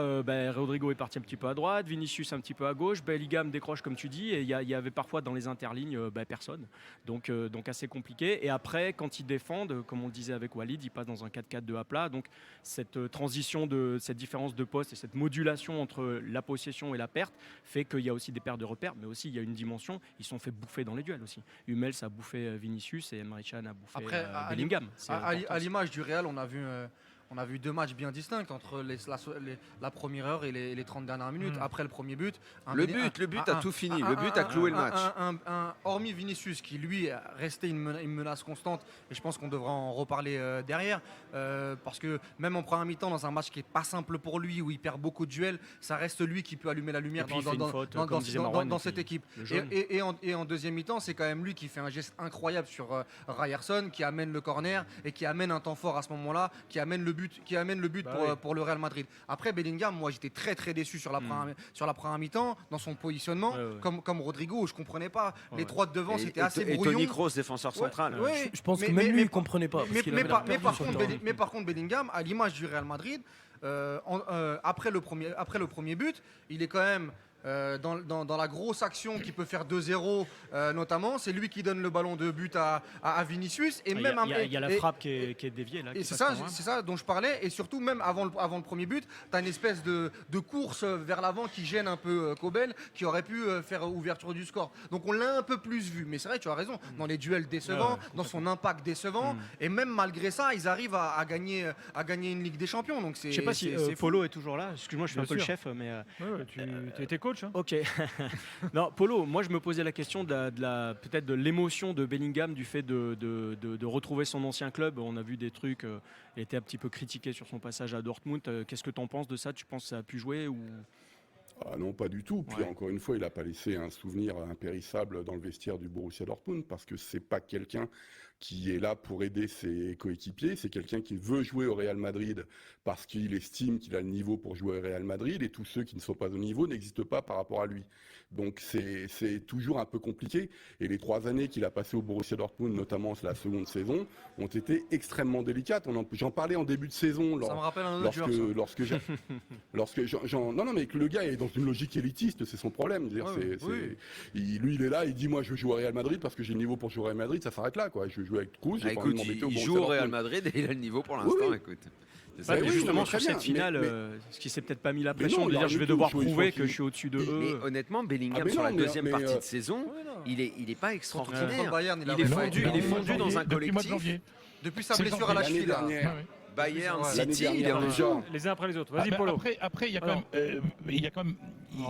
Rodrigo est parti un petit peu à droite, Vinicius un petit peu à gauche, Bellingham décroche comme tu dis, et il y avait parfois dans les interlignes personne. Donc assez compliqué. Et après, quand ils défendent, comme on le disait avec Walid, ils passent dans un 4-4-2 à plat. Donc cette transition, cette différence de poste et cette modulation entre la possession et la perte fait qu'il y a aussi des pertes de repères, mais aussi il y a une dimension, ils sont fait bouffer dans les duels aussi. Hummels a bouffé Vinicius et Emre Can a bouffé Bellingham. À l'image du Real, on a vu deux matchs bien distincts entre la première heure et les 30 dernières minutes. Après le premier but. Le but a tout fini. Le but a cloué le match. Hormis Vinicius, qui lui est resté une menace constante, et je pense qu'on devra en reparler derrière, parce que même en première mi-temps, dans un match qui n'est pas simple pour lui, où il perd beaucoup de duels, ça reste lui qui peut allumer la lumière dans cette équipe. Et en deuxième mi-temps, c'est quand même lui qui fait un geste incroyable sur Ryerson, qui amène le corner et qui amène un temps fort à ce moment-là, qui amène le but pour le Real Madrid. Après Bellingham, moi j'étais très déçu sur la première mi-temps dans son positionnement, comme Rodrigo, où je comprenais pas. Les trois de devant, c'était assez brouillon. Et Toni Kroos, défenseur central. Je pense que même lui il comprenait pas. Mais par contre Bellingham, à l'image du Real Madrid, après le premier but, il est quand même dans la grosse action qui peut faire 2-0 notamment, c'est lui qui donne le ballon de but à Vinicius. Et il y a la frappe qui est déviée là. Et c'est ça dont je parlais. Et surtout, même avant le premier but, tu as une espèce de course vers l'avant qui gêne un peu Kobel, qui aurait pu faire ouverture du score. Donc on l'a un peu plus vu. Mais c'est vrai, tu as raison, dans les duels décevants, dans son impact décevant. Et même malgré ça, ils arrivent à gagner une Ligue des Champions. Donc je sais pas si Polo est toujours là. Excuse-moi, je suis un peu le chef. Mais tu étais coach. Ok. Non, Polo, moi je me posais la question peut-être de l'émotion de Bellingham du fait de retrouver son ancien club. On a vu des trucs, il était un petit peu critiqué sur son passage à Dortmund. Qu'est-ce que tu en penses de ça? Tu penses que ça a pu jouer ou... Ah non, pas du tout. Puis encore une fois, il n'a pas laissé un souvenir impérissable dans le vestiaire du Borussia Dortmund, parce que c'est pas quelqu'un qui est là pour aider ses coéquipiers. C'est quelqu'un qui veut jouer au Real Madrid parce qu'il estime qu'il a le niveau pour jouer au Real Madrid, et tous ceux qui ne sont pas au niveau n'existent pas par rapport à lui. Donc c'est toujours un peu compliqué. Et les 3 années qu'il a passées au Borussia Dortmund, notamment la seconde saison, ont été extrêmement délicates. J'en parlais en début de saison. Ça me rappelle un autre joueur, ça. Non, mais que le gars est dans une logique élitiste, c'est son problème. Lui, il est là, il dit moi je joue au Real Madrid parce que j'ai le niveau pour jouer au Real Madrid, ça s'arrête là, quoi. Je veux jouer avec Kroos. Écoute, il joue au Real Madrid et il a le niveau pour l'instant. Écoute. Justement, sur cette finale, ce qui s'est peut-être pas mis la pression de dire je vais devoir prouver que je suis au-dessus de eux. Mais honnêtement, Bellingham sur la deuxième partie de saison, il est pas extraordinaire. Il est fondu dans un collectif. Depuis sa blessure à la cheville. Bayern, City, il est en jeu. Les uns après les autres. Vas-y, Polo. Après, il y a quand même,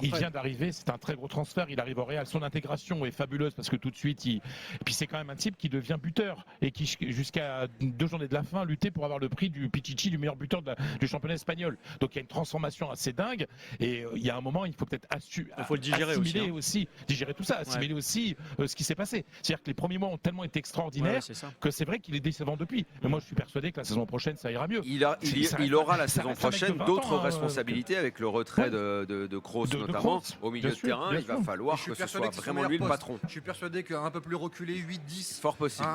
il vient d'arriver, c'est un très gros transfert. Il arrive au Real, son intégration est fabuleuse parce que tout de suite, et puis c'est quand même un type qui devient buteur et qui jusqu'à 2 journées de la fin luttait pour avoir le prix du Pichichi, du meilleur buteur du championnat espagnol. Donc il y a une transformation assez dingue, et il y a un moment, il faut peut-être le digérer aussi, digérer tout ça, assimiler aussi ce qui s'est passé. C'est-à-dire que les premiers mois ont tellement été extraordinaires que c'est vrai qu'il est décevant depuis. Mais moi, je suis persuadé que la saison prochaine, ça ira mieux. Il aura la saison prochaine d'autres responsabilités avec le retrait de Kroos notamment au milieu de terrain. Il va falloir que ce soit vraiment lui le patron. Je suis persuadé qu'un peu plus reculé, 8-10, fort possible.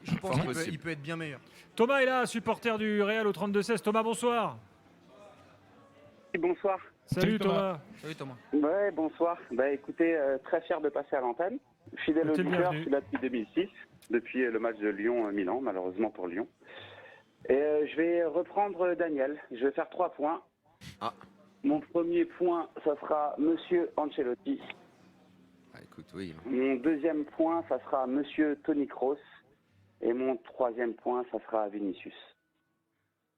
Je pense qu'il peut être bien meilleur. Thomas est là, supporter du Real au 32-16. Thomas, bonsoir. Bonsoir. Salut Thomas. Salut Thomas. Ouais, bonsoir. Écoutez, très fier de passer à l'antenne. Fidèle auditeur, je suis là depuis 2006, depuis le match de Lyon-Milan, malheureusement pour Lyon. Et je vais reprendre Daniel. Je vais faire 3 points. Mon premier point, ça sera Monsieur Ancelotti. Écoute, oui. Mon deuxième point, ça sera Monsieur Toni Kroos. Et mon troisième point, ça sera Vinicius.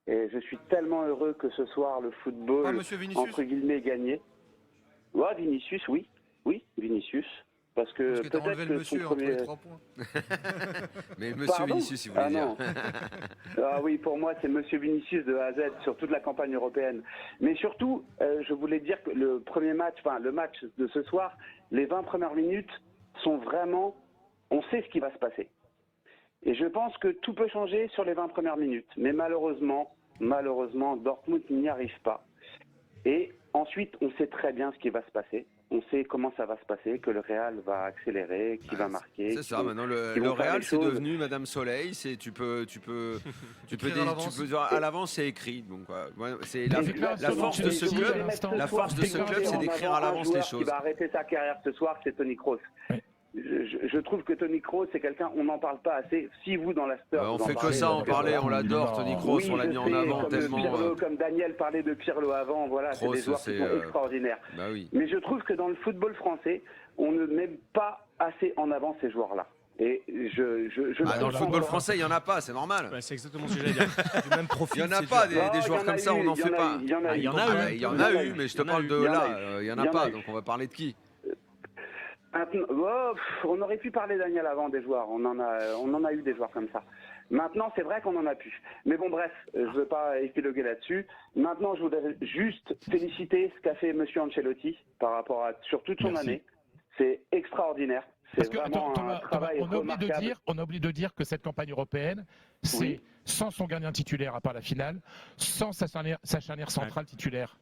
Et je suis tellement heureux que ce soir, le football, entre guillemets, gagné. Ouais, Vinicius, oui. Oui, Vinicius. Parce que peut-être que son premier... 3 points. Mais Monsieur Vinicius, si vous voulez dire. Ah oui, pour moi, c'est Monsieur Vinicius de A à Z sur toute la campagne européenne. Mais surtout, je voulais dire que le match de ce soir, les 20 premières minutes sont vraiment... On sait ce qui va se passer. Et je pense que tout peut changer sur les 20 premières minutes. Mais malheureusement, Dortmund n'y arrive pas. Et ensuite, on sait très bien ce qui va se passer. On sait comment ça va se passer, que le Real va accélérer, qu'il va marquer. C'est ça, maintenant le Real c'est devenu Madame Soleil, tu peux dire à l'avance c'est écrit. Donc c'est la force de ce club. La force de ce club, c'est d'écrire à l'avance les choses. Qui va arrêter sa carrière ce soir, c'est Toni Kroos. Je trouve que Toni Kroos, c'est quelqu'un, on n'en parle pas assez. Si vous, dans la star, on fait que ça en parler, on l'adore, Toni Kroos, on l'a mis en avant tellement. Comme Daniel parlait de Pirlo avant, voilà, c'est des joueurs qui sont extraordinaires. Mais je trouve que dans le football français, on ne met pas assez en avant ces joueurs-là. Et dans le football français, il n'y en a pas, c'est normal. C'est exactement ce que j'allais dire. Du même profil, il n'y en a pas des joueurs comme ça, on n'en fait pas. Il y en a eu, mais je te parle de là, il n'y en a pas, donc on va parler de qui? On aurait pu parler, Daniel, avant des joueurs. On en a eu des joueurs comme ça. Maintenant, c'est vrai qu'on en a pu. Mais bon, bref, je ne veux pas épiloguer là-dessus. Maintenant, je voudrais juste féliciter ce qu'a fait M. Ancelotti par rapport sur toute son année. C'est extraordinaire. C'est vraiment un travail remarquable. On a oublié de dire que cette campagne européenne, c'est sans son gardien titulaire à part la finale, sans sa charnière centrale titulaire.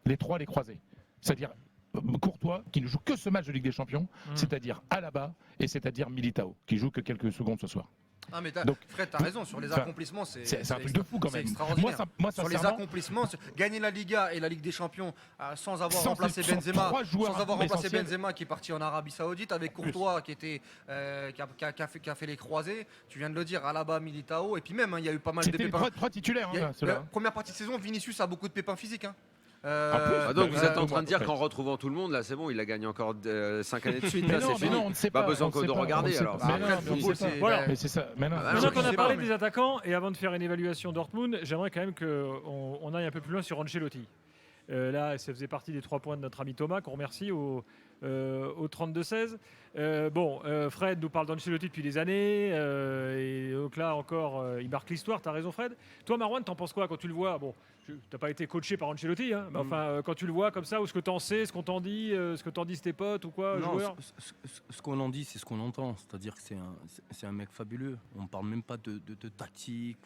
Les 3 les croisés. C'est-à-dire Courtois, qui ne joue que ce match de Ligue des Champions, c'est-à-dire Alaba et c'est-à-dire Militao, qui joue que quelques secondes ce soir. Ah mais Fred, t'as raison, sur les accomplissements, c'est un truc de fou quand même. Extraordinaire. Moi, sur les accomplissements, gagner la Liga et la Ligue des Champions sans avoir remplacé Benzema, qui est parti en Arabie Saoudite, avec Courtois qui a fait les croisés, tu viens de le dire, Alaba, Militao, et puis même, il y a eu pas mal de pépins. C'était 3 titulaires. La première partie de saison, Vinicius a beaucoup de pépins physiques. Donc vous êtes en train de dire qu'en retrouvant tout le le monde, là c'est bon, il a gagné encore 5 années de suite, là c'est fini. Pas besoin de regarder alors. Mais c'est ça. Maintenant qu'on a parlé des attaquants, et avant de faire une évaluation Dortmund, j'aimerais quand même qu'on aille un peu plus loin sur Ancelotti. Là, ça faisait partie des 3 points de notre ami Thomas, qu'on remercie au 32-16. Fred nous parle d'Ancelotti depuis des années. Et donc là encore, il marque l'histoire. Tu as raison, Fred. Toi, Marouane, t'en penses quoi quand tu le vois? Bon, t'as pas été coaché par Ancelotti, hein, mais enfin, quand tu le vois comme ça, ou ce que t'en sais, ce qu'on t'en dit, ce que t'en disent tes potes ou quoi, Non, joueurs. ce qu'on en dit, c'est ce qu'on entend. C'est-à-dire que c'est un mec fabuleux. On ne parle même pas de tactique.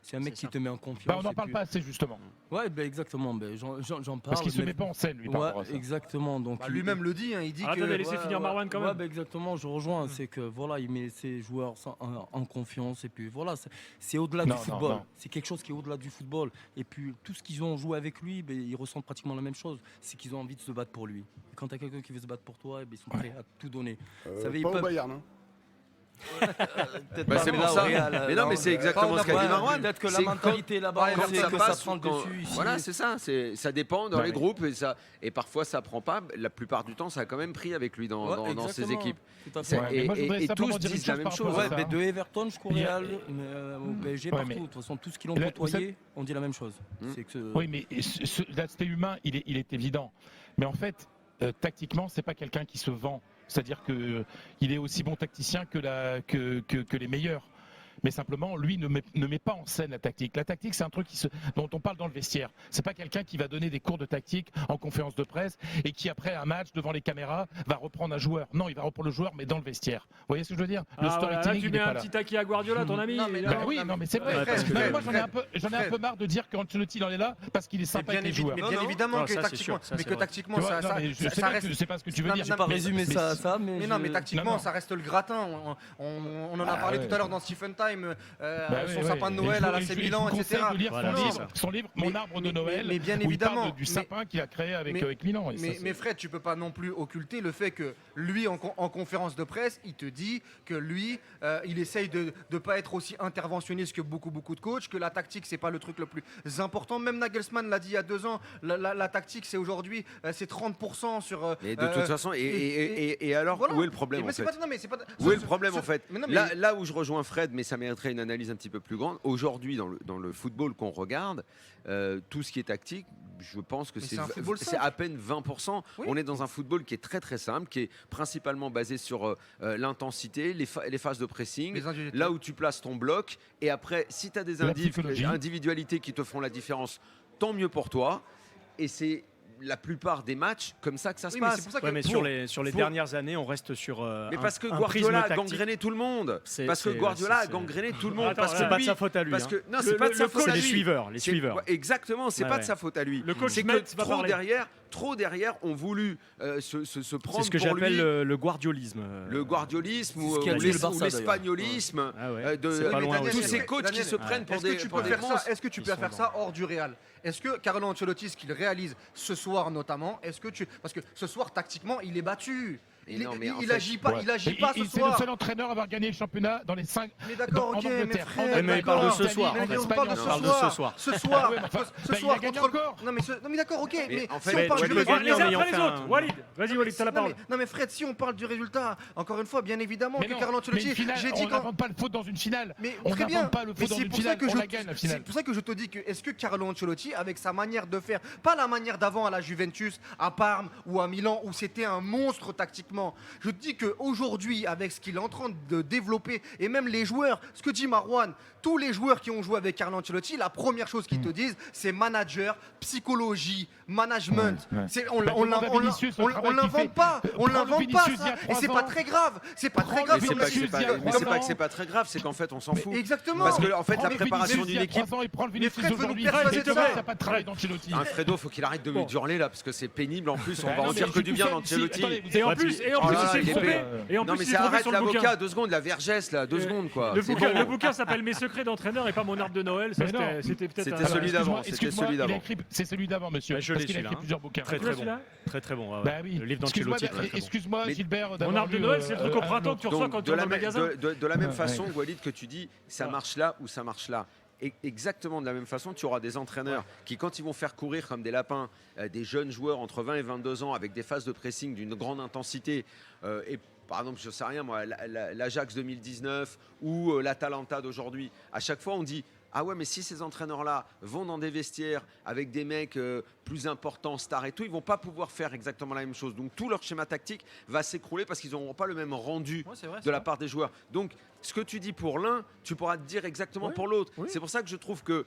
C'est un mec qui te met en confiance. On n'en parle pas assez, justement. Ouais, exactement. J'en parle. Parce qu'il ne se met pas en scène, lui, par rapport à ça. Exactement. Donc, lui-même le dit, hein, il dit que... Attendez, laissez finir Marwan quand même. Exactement, je rejoins. C'est que voilà, il met ses joueurs en confiance. Et puis voilà, c'est au-delà du football. C'est quelque chose qui est au-delà du football. Et puis tout ce qu'ils ont joué avec lui, ils ressentent pratiquement la même chose. C'est qu'ils ont envie de se battre pour lui. Et quand tu as quelqu'un qui veut se battre pour toi, ils sont prêts à tout donner. Pas au Bayern, hein. C'est pour ça. Mais non, mais c'est exactement ce qu'a dit Marwan. Peut-être que la mentalité là-bas, quand ça que passe, ça prend le dessus. Ici. Voilà, c'est ça. Ça dépend dans les groupes et parfois ça prend pas. La plupart du temps, ça a quand même pris avec lui dans ses équipes. Tout à fait. Et tous disent la même chose. De Everton jusqu'au Real, au PSG, partout. De toute façon, tout ce qu'ils ont côtoyé, on dit la même chose. Oui, mais l'aspect humain, il est évident. Mais en fait, tactiquement, c'est pas quelqu'un qui se vend. C'est-à-dire qu'il est aussi bon tacticien que les meilleurs. Mais simplement, lui ne met pas en scène la tactique. La tactique, c'est un truc dont on parle dans le vestiaire. C'est pas quelqu'un qui va donner des cours de tactique en conférence de presse et qui, après un match, devant les caméras, va reprendre un joueur. Non, il va reprendre le joueur, mais dans le vestiaire. Vous voyez ce que je veux dire? Le Là, tu mets un petit taquet à Guardiola, ton ami. Non, mais c'est vrai. Moi, j'en ai un peu marre de dire qu'Ancelotti, il en est là parce qu'il est sympa avec les joueurs. Mais bien évidemment que tactiquement, ça reste... Je sais pas ce que tu veux dire. J'ai pas résumé ça à ça, mais... Mais non, mais tactiquement, ça reste le gratin. On en a parlé tout à l'heure dans Stephen Time. Son sapin de Noël à l'AC Milan, etc. De lire son livre Mon arbre de Noël, mais bien où évidemment, il parle du sapin qu'il a créé avec Milan. Mais Fred, tu peux pas non plus occulter le fait que lui, en conférence de presse, il te dit que lui, il essaye de ne pas être aussi interventionniste que beaucoup de coachs, que la tactique, c'est pas le truc le plus important. Même Nagelsmann l'a dit il y a 2 ans, la tactique, c'est aujourd'hui, c'est 30% sur... Et de toute façon, et alors, où est le problème en fait? Où est le problème en fait? Là où je rejoins Fred, mais ça mériterait une analyse un petit peu plus grande. Aujourd'hui, dans le football qu'on regarde, tout ce qui est tactique, je pense que c'est à peine 20%. Oui. On est dans un football qui est très très simple, qui est principalement basé sur l'intensité, les phases de pressing, là où tu places ton bloc. Et après, si tu as des individualités qui te font la différence, tant mieux pour toi. Et c'est la plupart des matchs comme ça que ça se passe. Mais sur les dernières années, on reste sur mais parce que Guardiola a gangréné tout le monde. Parce que Guardiola a gangréné tout le monde. C'est pas de sa faute à lui. Non, c'est pas de sa faute à lui. C'est les suiveurs. Exactement, c'est pas de sa faute à lui. C'est que trop derrière ont voulu se prendre. C'est ce que j'appelle le guardiolisme. Le guardiolisme ou l'espagnolisme. Tous ces coachs qui se prennent pour des monstres. Est-ce que tu peux faire ça hors du Real? Est-ce que Carlo Ancelotti, ce qu'il réalise ce soir notamment, parce que ce soir tactiquement il est battu. Il agit pas ce soir. C'est le seul entraîneur à avoir gagné le championnat dans les 5. Mais d'accord, ok, mais il parle de ce soir. On parle de ce soir. Il a gagné encore. Non mais d'accord, ok. Mais en si on parle du résultat, les autres. Walid, vas-y Walid, t'as la parole. Non mais Fred, si on parle du résultat, encore une fois, bien évidemment que Carlo Ancelotti, j'ai dit qu'on n'invente pas le foot dans une finale. On n'invente pas le foot dans une finale. On la gagne la finale. C'est pour ça que je te dis que est-ce que Carlo Ancelotti, avec sa manière de faire, pas la manière d'avant à la Juventus, à Parme ou à Milan, où c'était un monstre tactiquement, je te dis qu'aujourd'hui, avec ce qu'il est en train de développer, et même les joueurs, ce que dit Marwan, tous les joueurs qui ont joué avec Carlo Ancelotti, la première chose qu'ils te disent, c'est manager, psychologie, management. On l'invente pas. On l'invente pas, ça. Et c'est pas très grave. C'est pas très grave. Mais c'est pas que c'est pas très grave, c'est qu'en fait, on s'en fout. Exactement. Parce que, en fait, la préparation d'une équipe. Mais Fred veut nous persuader de ça. Pas de travail d'Ancelotti. Fredo, faut qu'il arrête de lui hurler là, parce que c'est pénible. En plus, on va en dire que du bien d'Ancelotti. Et en plus, non mais c'est arrête l'avocat, 2 secondes, la Vergès là, 2 secondes quoi. Le bouquin s'appelle Mes secrets d'entraîneur et pas Mon arbre de Noël. C'était peut-être celui d'avant. C'est celui d'avant, monsieur. Je l'ai, celui-là. Plusieurs bouquins. Très bon. Le livre d'Ancelotti. Excuse-moi, Gilbert. Mon arbre de Noël, c'est le truc au printemps que tu reçois quand tu vas dans le magasin. De la même façon, Walid, que tu dis, ça marche là ou ça marche là. Et exactement de la même façon, tu auras des entraîneurs qui, quand ils vont faire courir comme des lapins des jeunes joueurs entre 20 et 22 ans avec des phases de pressing d'une grande intensité, et par exemple, je ne sais rien, moi, l'Ajax 2019 ou l'Atalanta d'aujourd'hui, à chaque fois on dit ah ouais, mais si ces entraîneurs-là vont dans des vestiaires avec des mecs plus importants, stars et tout, ils vont pas pouvoir faire exactement la même chose. Donc tout leur schéma tactique va s'écrouler parce qu'ils n'auront pas le même rendu de la part des joueurs. Donc ce que tu dis pour l'un, tu pourras te dire exactement pour l'autre. C'est pour ça que je trouve que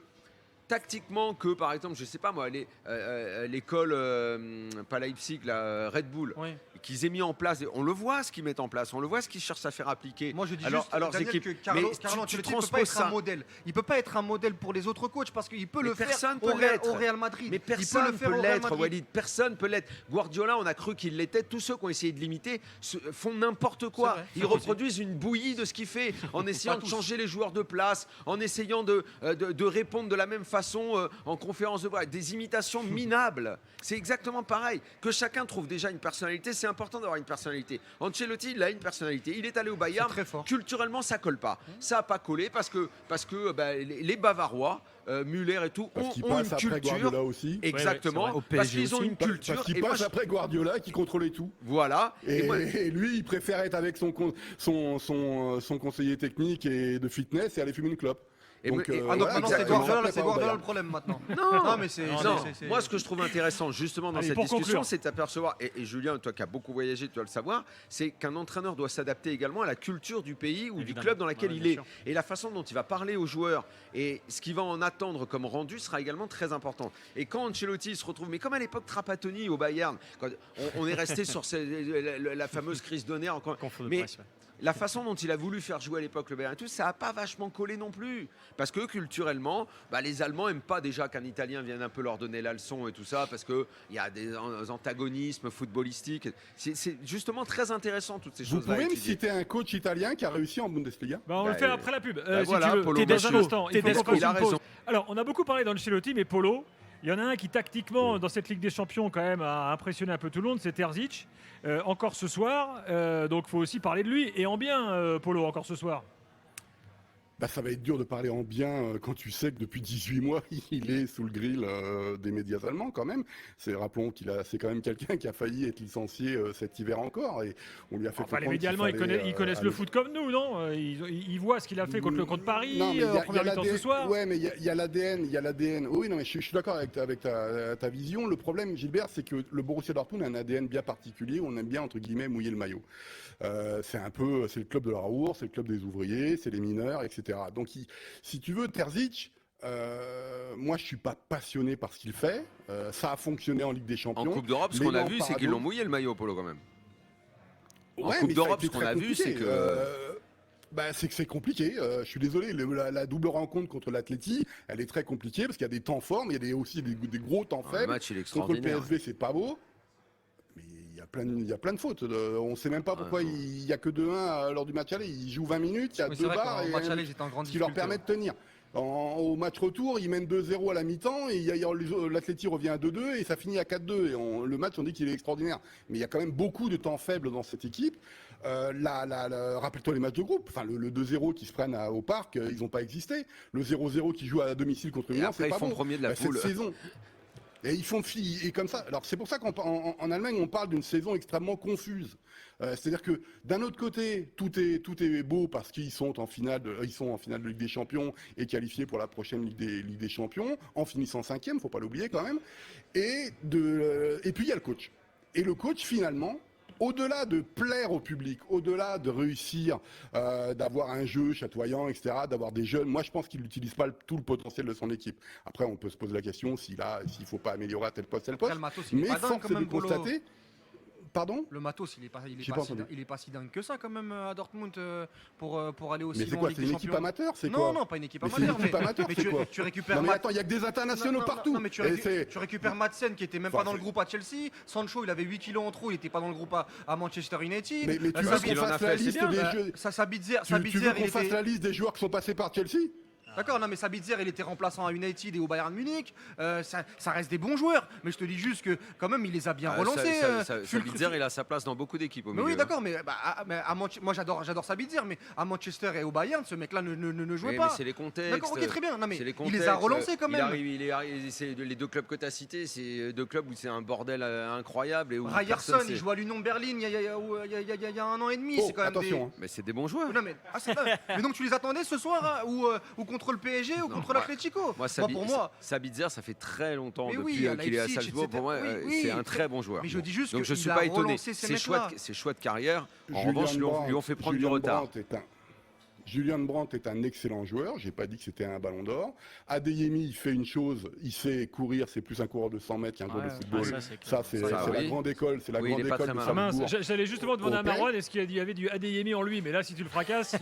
tactiquement que, par exemple, je sais pas moi, l'école, pas Leipzig, la Red Bull, Oui. qu'ils aient mis en place, on le voit ce qu'ils mettent en place, on le voit ce qu'ils cherchent à faire appliquer. Moi je dis alors, juste alors Daniel, équipes, que mais Carlo tu Ancelotti peut pas transposes être un ça. modèle. Il peut pas être un modèle pour les autres coachs parce qu'il peut Mais le faire personne au peut l'être. Real Madrid. Mais Il peut personne le faire peut au Real l'être, Madrid. Walid. Personne peut l'être. Guardiola, on a cru qu'il l'était. Tous ceux qui ont essayé de l'imiter font n'importe quoi. C'est vrai, Ils ça aussi. reproduisent une bouillie de ce qu'il fait en essayant Pas de tous. changer les joueurs de place, en essayant de répondre de la même façon en conférence de presse. Des imitations minables. C'est exactement pareil. Que chacun trouve déjà une personnalité, c'est important d'avoir une personnalité. Ancelotti, il a une personnalité. Il est allé au Bayern. C'est très fort. Culturellement, ça colle pas. Ça n'a pas collé parce que les Bavarois, Müller et tout, Parce qu'il ont passe une après culture. Guardiola aussi. Exactement. Ouais, ouais, c'est vrai. Au Parce PSG qu'ils ont aussi. une culture. Parce qu'il et moi, passe après Guardiola qui contrôlait tout. Voilà. Et, moi- et lui, il préfère être avec son conseiller technique et de fitness et aller fumer une clope. Et Donc, me- et- Ah donc voilà, maintenant c'est exactement. Guardiola, Après, c'est pas au Guardiola Bayern. le problème maintenant. Non, mais c'est non. c'est- Moi, ce que je trouve intéressant justement dans Allez, cette pour discussion, conclure. c'est d'apercevoir, et Julien, toi qui as beaucoup voyagé, tu dois le savoir, c'est qu'un entraîneur doit s'adapter également à la culture du pays ou du Évidemment. club dans lequel Ouais, il bien est. sûr. Et la façon dont il va parler aux joueurs et ce qu'il va en attendre comme rendu sera également très important. Et quand Ancelotti se retrouve, mais comme à l'époque Trapattoni au Bayern, quand on est resté sur la fameuse crise d'honneur encore. Confort de Mais presse, ouais. la façon dont il a voulu faire jouer à l'époque le Bayern et tout, ça n'a pas vachement collé non plus. Parce que culturellement, les Allemands n'aiment pas déjà qu'un Italien vienne un peu leur donner la leçon et tout ça, parce qu'il y a des antagonismes footballistiques. C'est justement très intéressant toutes ces Vous choses-là. à pouvez me étudier. citer un coach italien qui a réussi en Bundesliga? On le fait après la pub. Si voilà, tu veux. Polo Dans un Mascio. instant, il faut qu'on fasse Il a une pause. raison. Alors, on a beaucoup parlé d'Ancelotti, mais Polo, il y en a un qui tactiquement, dans cette Ligue des Champions, quand même, a impressionné un peu tout le monde, c'est Terzic. Encore ce soir, donc il faut aussi parler de lui. Et en bien, Polo, encore ce soir. Ça va être dur de parler en bien quand tu sais que depuis 18 mois, il est sous le grill des médias allemands quand même. Rappelons c'est quand même quelqu'un qui a failli être licencié cet hiver encore et on lui a fait Enfin, les comprendre médias qu'il allemands, fallait, ils connaissent le foot comme nous, non ils voient ce qu'il a fait contre Paris, Non, mais en première mi-temps ce soir. Ouais, mais il y a l'ADN. Oui, non, mais je suis d'accord avec ta vision. Le problème, Gilbert, c'est que le Borussia Dortmund a un ADN bien particulier. On aime bien, entre guillemets, mouiller le maillot. C'est le club de la Ruhr, c'est le club des ouvriers, c'est les mineurs, etc. Donc, si tu veux, Terzic, moi, je suis pas passionné par ce qu'il fait. Ça a fonctionné en Ligue des En Champions. Coupe d'Europe, ce qu'on a vu, c'est qu'ils l'ont mouillé le maillot, Polo, quand même. En Ouais, Coupe mais ça a d'Europe, été ce qu'on très a vu, compliqué. c'est que. C'est que c'est compliqué. Je suis désolé, la double rencontre contre l'Atleti, elle est très compliquée parce qu'il y a des temps forts, mais il y a aussi des gros temps Le faibles. match, il est Contre le extraordinaire. PSV, c'est pas beau. Mais il y a plein de fautes. On sait même pas pourquoi il y a que 2-1 lors du match aller. Ils jouent 20 minutes, il y a Oui, c'est deux vrai barres qu'en et match aller, j'étais en grande ce qui leur difficulté, permet de tenir. Au match retour, ils mènent 2-0 à la mi-temps et l'Atleti revient à 2-2 et ça finit à 4-2. Et le match, on dit qu'il est extraordinaire. Mais il y a quand même beaucoup de temps faibles dans cette équipe. Rappelle-toi les matchs de groupe. Enfin, le 2-0 qui se prennent au parc, ils n'ont pas existé. Le 0-0 qui joue à domicile contre Et Milan, après, c'est ils pas font bon. premier de la poule. Cette saison. Et ils font et comme ça. Alors c'est pour ça qu'en Allemagne, on parle d'une saison extrêmement confuse. C'est-à-dire que d'un autre côté, tout est beau parce qu'ils sont en finale de Ligue des Champions et qualifiés pour la prochaine Ligue des Champions, en finissant 5e, faut pas l'oublier quand même. Et puis il y a le coach. Et le coach, finalement, au-delà de plaire au public, au-delà de réussir, d'avoir un jeu chatoyant, etc., d'avoir des jeunes, moi je pense qu'il n'utilise pas tout le potentiel de son équipe. Après, on peut se poser la question s'il ne faut pas améliorer à tel poste. Après, le matos, il est Mais pas dingue force quand est de même, Polo. constater. Pardon ? Le matos, il est J'ai pas entendu. pas si dingue que ça quand même à Dortmund pour aller aussi Mais c'est loin en quoi? Ligue C'est des une équipe Champions. amateur? C'est Non, quoi? non, pas une équipe Mais c'est une amateur. équipe amateur, mais c'est quoi? tu récupères Non mais attends, il y a que des internationaux partout. Non, mais tu récupères Madsen qui était même pas dans le groupe à Chelsea. Sancho, il avait 8 kilos en trop, il était pas dans le groupe à Manchester United. Mais tu Ça, veux parce qu'on qu'il en a fasse fait, la c'est liste bien. des jeux? Sabitzer, Tu veux il qu'on fasse était... la liste des joueurs qui sont passés par Chelsea? D'accord, non mais Sabitzer, il était remplaçant à United et au Bayern Munich. Ça reste des bons joueurs, mais je te dis juste que quand même il les a bien relancés. Sabitzer, il a sa place dans beaucoup d'équipes au Mais milieu. oui, d'accord, mais moi j'adore Sabitzer, mais à Manchester et au Bayern, ce mec-là ne jouait Mais pas. c'est les contextes. D'accord, ok, très bien. Non, mais C'est les il les a contextes. relancés quand même. C'est les deux clubs que tu as cités, c'est deux clubs où c'est un bordel incroyable. Et où Ryerson, personne il sait- joue à l'Union Berlin il y a 1 an et demi. Oh, C'est quand même attention. Mais c'est des bons joueurs. Non, mais donc tu les attendais ce soir hein, ou contre le PSG ou Non, contre l'Atlético? Moi, Pour moi. Sabitzer, ça fait très longtemps Mais depuis oui, à qu'il est à Leipzig, Salzbourg. Pour moi, etc. Oui, c'est un oui, très bon joueur. mais je dis juste Donc je qu'il suis a pas étonné. relancé ces mecs-là. Ses choix de carrière, en Julien revanche, lui ont Brandt fait prendre du retard. Julian Brandt est un excellent joueur. J'ai pas dit que c'était un ballon d'or. Adeyemi, il fait une chose, il sait courir, c'est plus un coureur de 100 mètres qu'un joueur de football. Ça, c'est la oui. grande école. C'est la Oui, il grande est pas école très de malin. Mince, Salzbourg. j'allais justement demander à Européen. Marwan, est-ce qu'il y avait du Adeyemi en lui? Mais là, si tu le fracasses.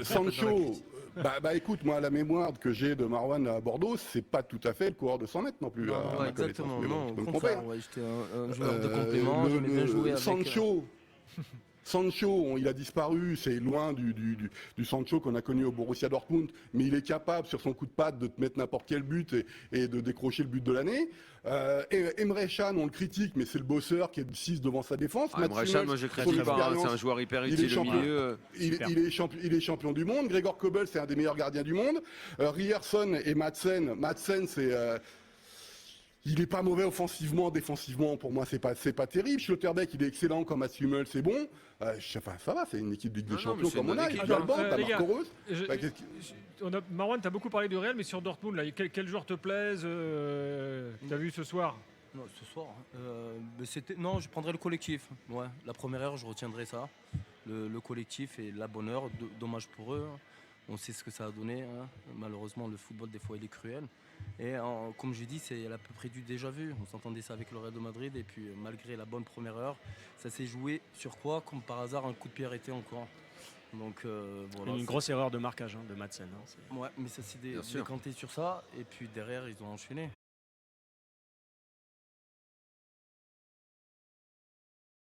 Sancho, écoute, moi, la mémoire que j'ai de Marwan à Bordeaux, c'est pas tout à fait le coureur de 100 mètres non plus. Non, à ouais, ma exactement, connaissance. Mais bon, non, je peux au me contraire, tromper, hein. ouais, j'étais un joueur de complément, j'aimais bien jouer avec... Sancho, il a disparu, c'est loin du Sancho qu'on a connu au Borussia Dortmund, mais il est capable sur son coup de patte de te mettre n'importe quel but et de décrocher le but de l'année. Emre Can, on le critique, mais c'est le bosseur qui est 6 devant sa défense. Emre Can, moi je critique pas, c'est un joueur hyper utile au milieu. Il est champion du monde. Gregor Kobel, c'est un des meilleurs gardiens du monde. Ryerson et Madsen, c'est... il n'est pas mauvais offensivement, défensivement, pour moi, c'est pas terrible. Schlotterbeck, il est excellent comme Mats Hummels, c'est bon. Ça va, c'est une équipe de Ligue des Champions comme on a. Il y a Alban, t'as les gars, Marco Reus. Marwan, tu as beaucoup parlé du Real, mais sur Dortmund, là, quel joueur te plaise tu as vu ce soir? Non, ce soir, non, je prendrais le collectif. Ouais, la première heure, je retiendrai ça. Le collectif et la bonne heure. Dommage pour eux. On sait ce que ça a donné. Hein. Malheureusement, le football, des fois, il est cruel. Et comme je dis, c'est à peu près du déjà vu. On s'entendait ça avec le Real de Madrid. Et puis, malgré la bonne première heure, ça s'est joué sur quoi? Comme par hasard, un coup de pied arrêté encore. Donc, voilà, une grosse erreur de marquage de Madsen. Ouais, mais ça s'est décanté sur ça. Et puis derrière, ils ont enchaîné.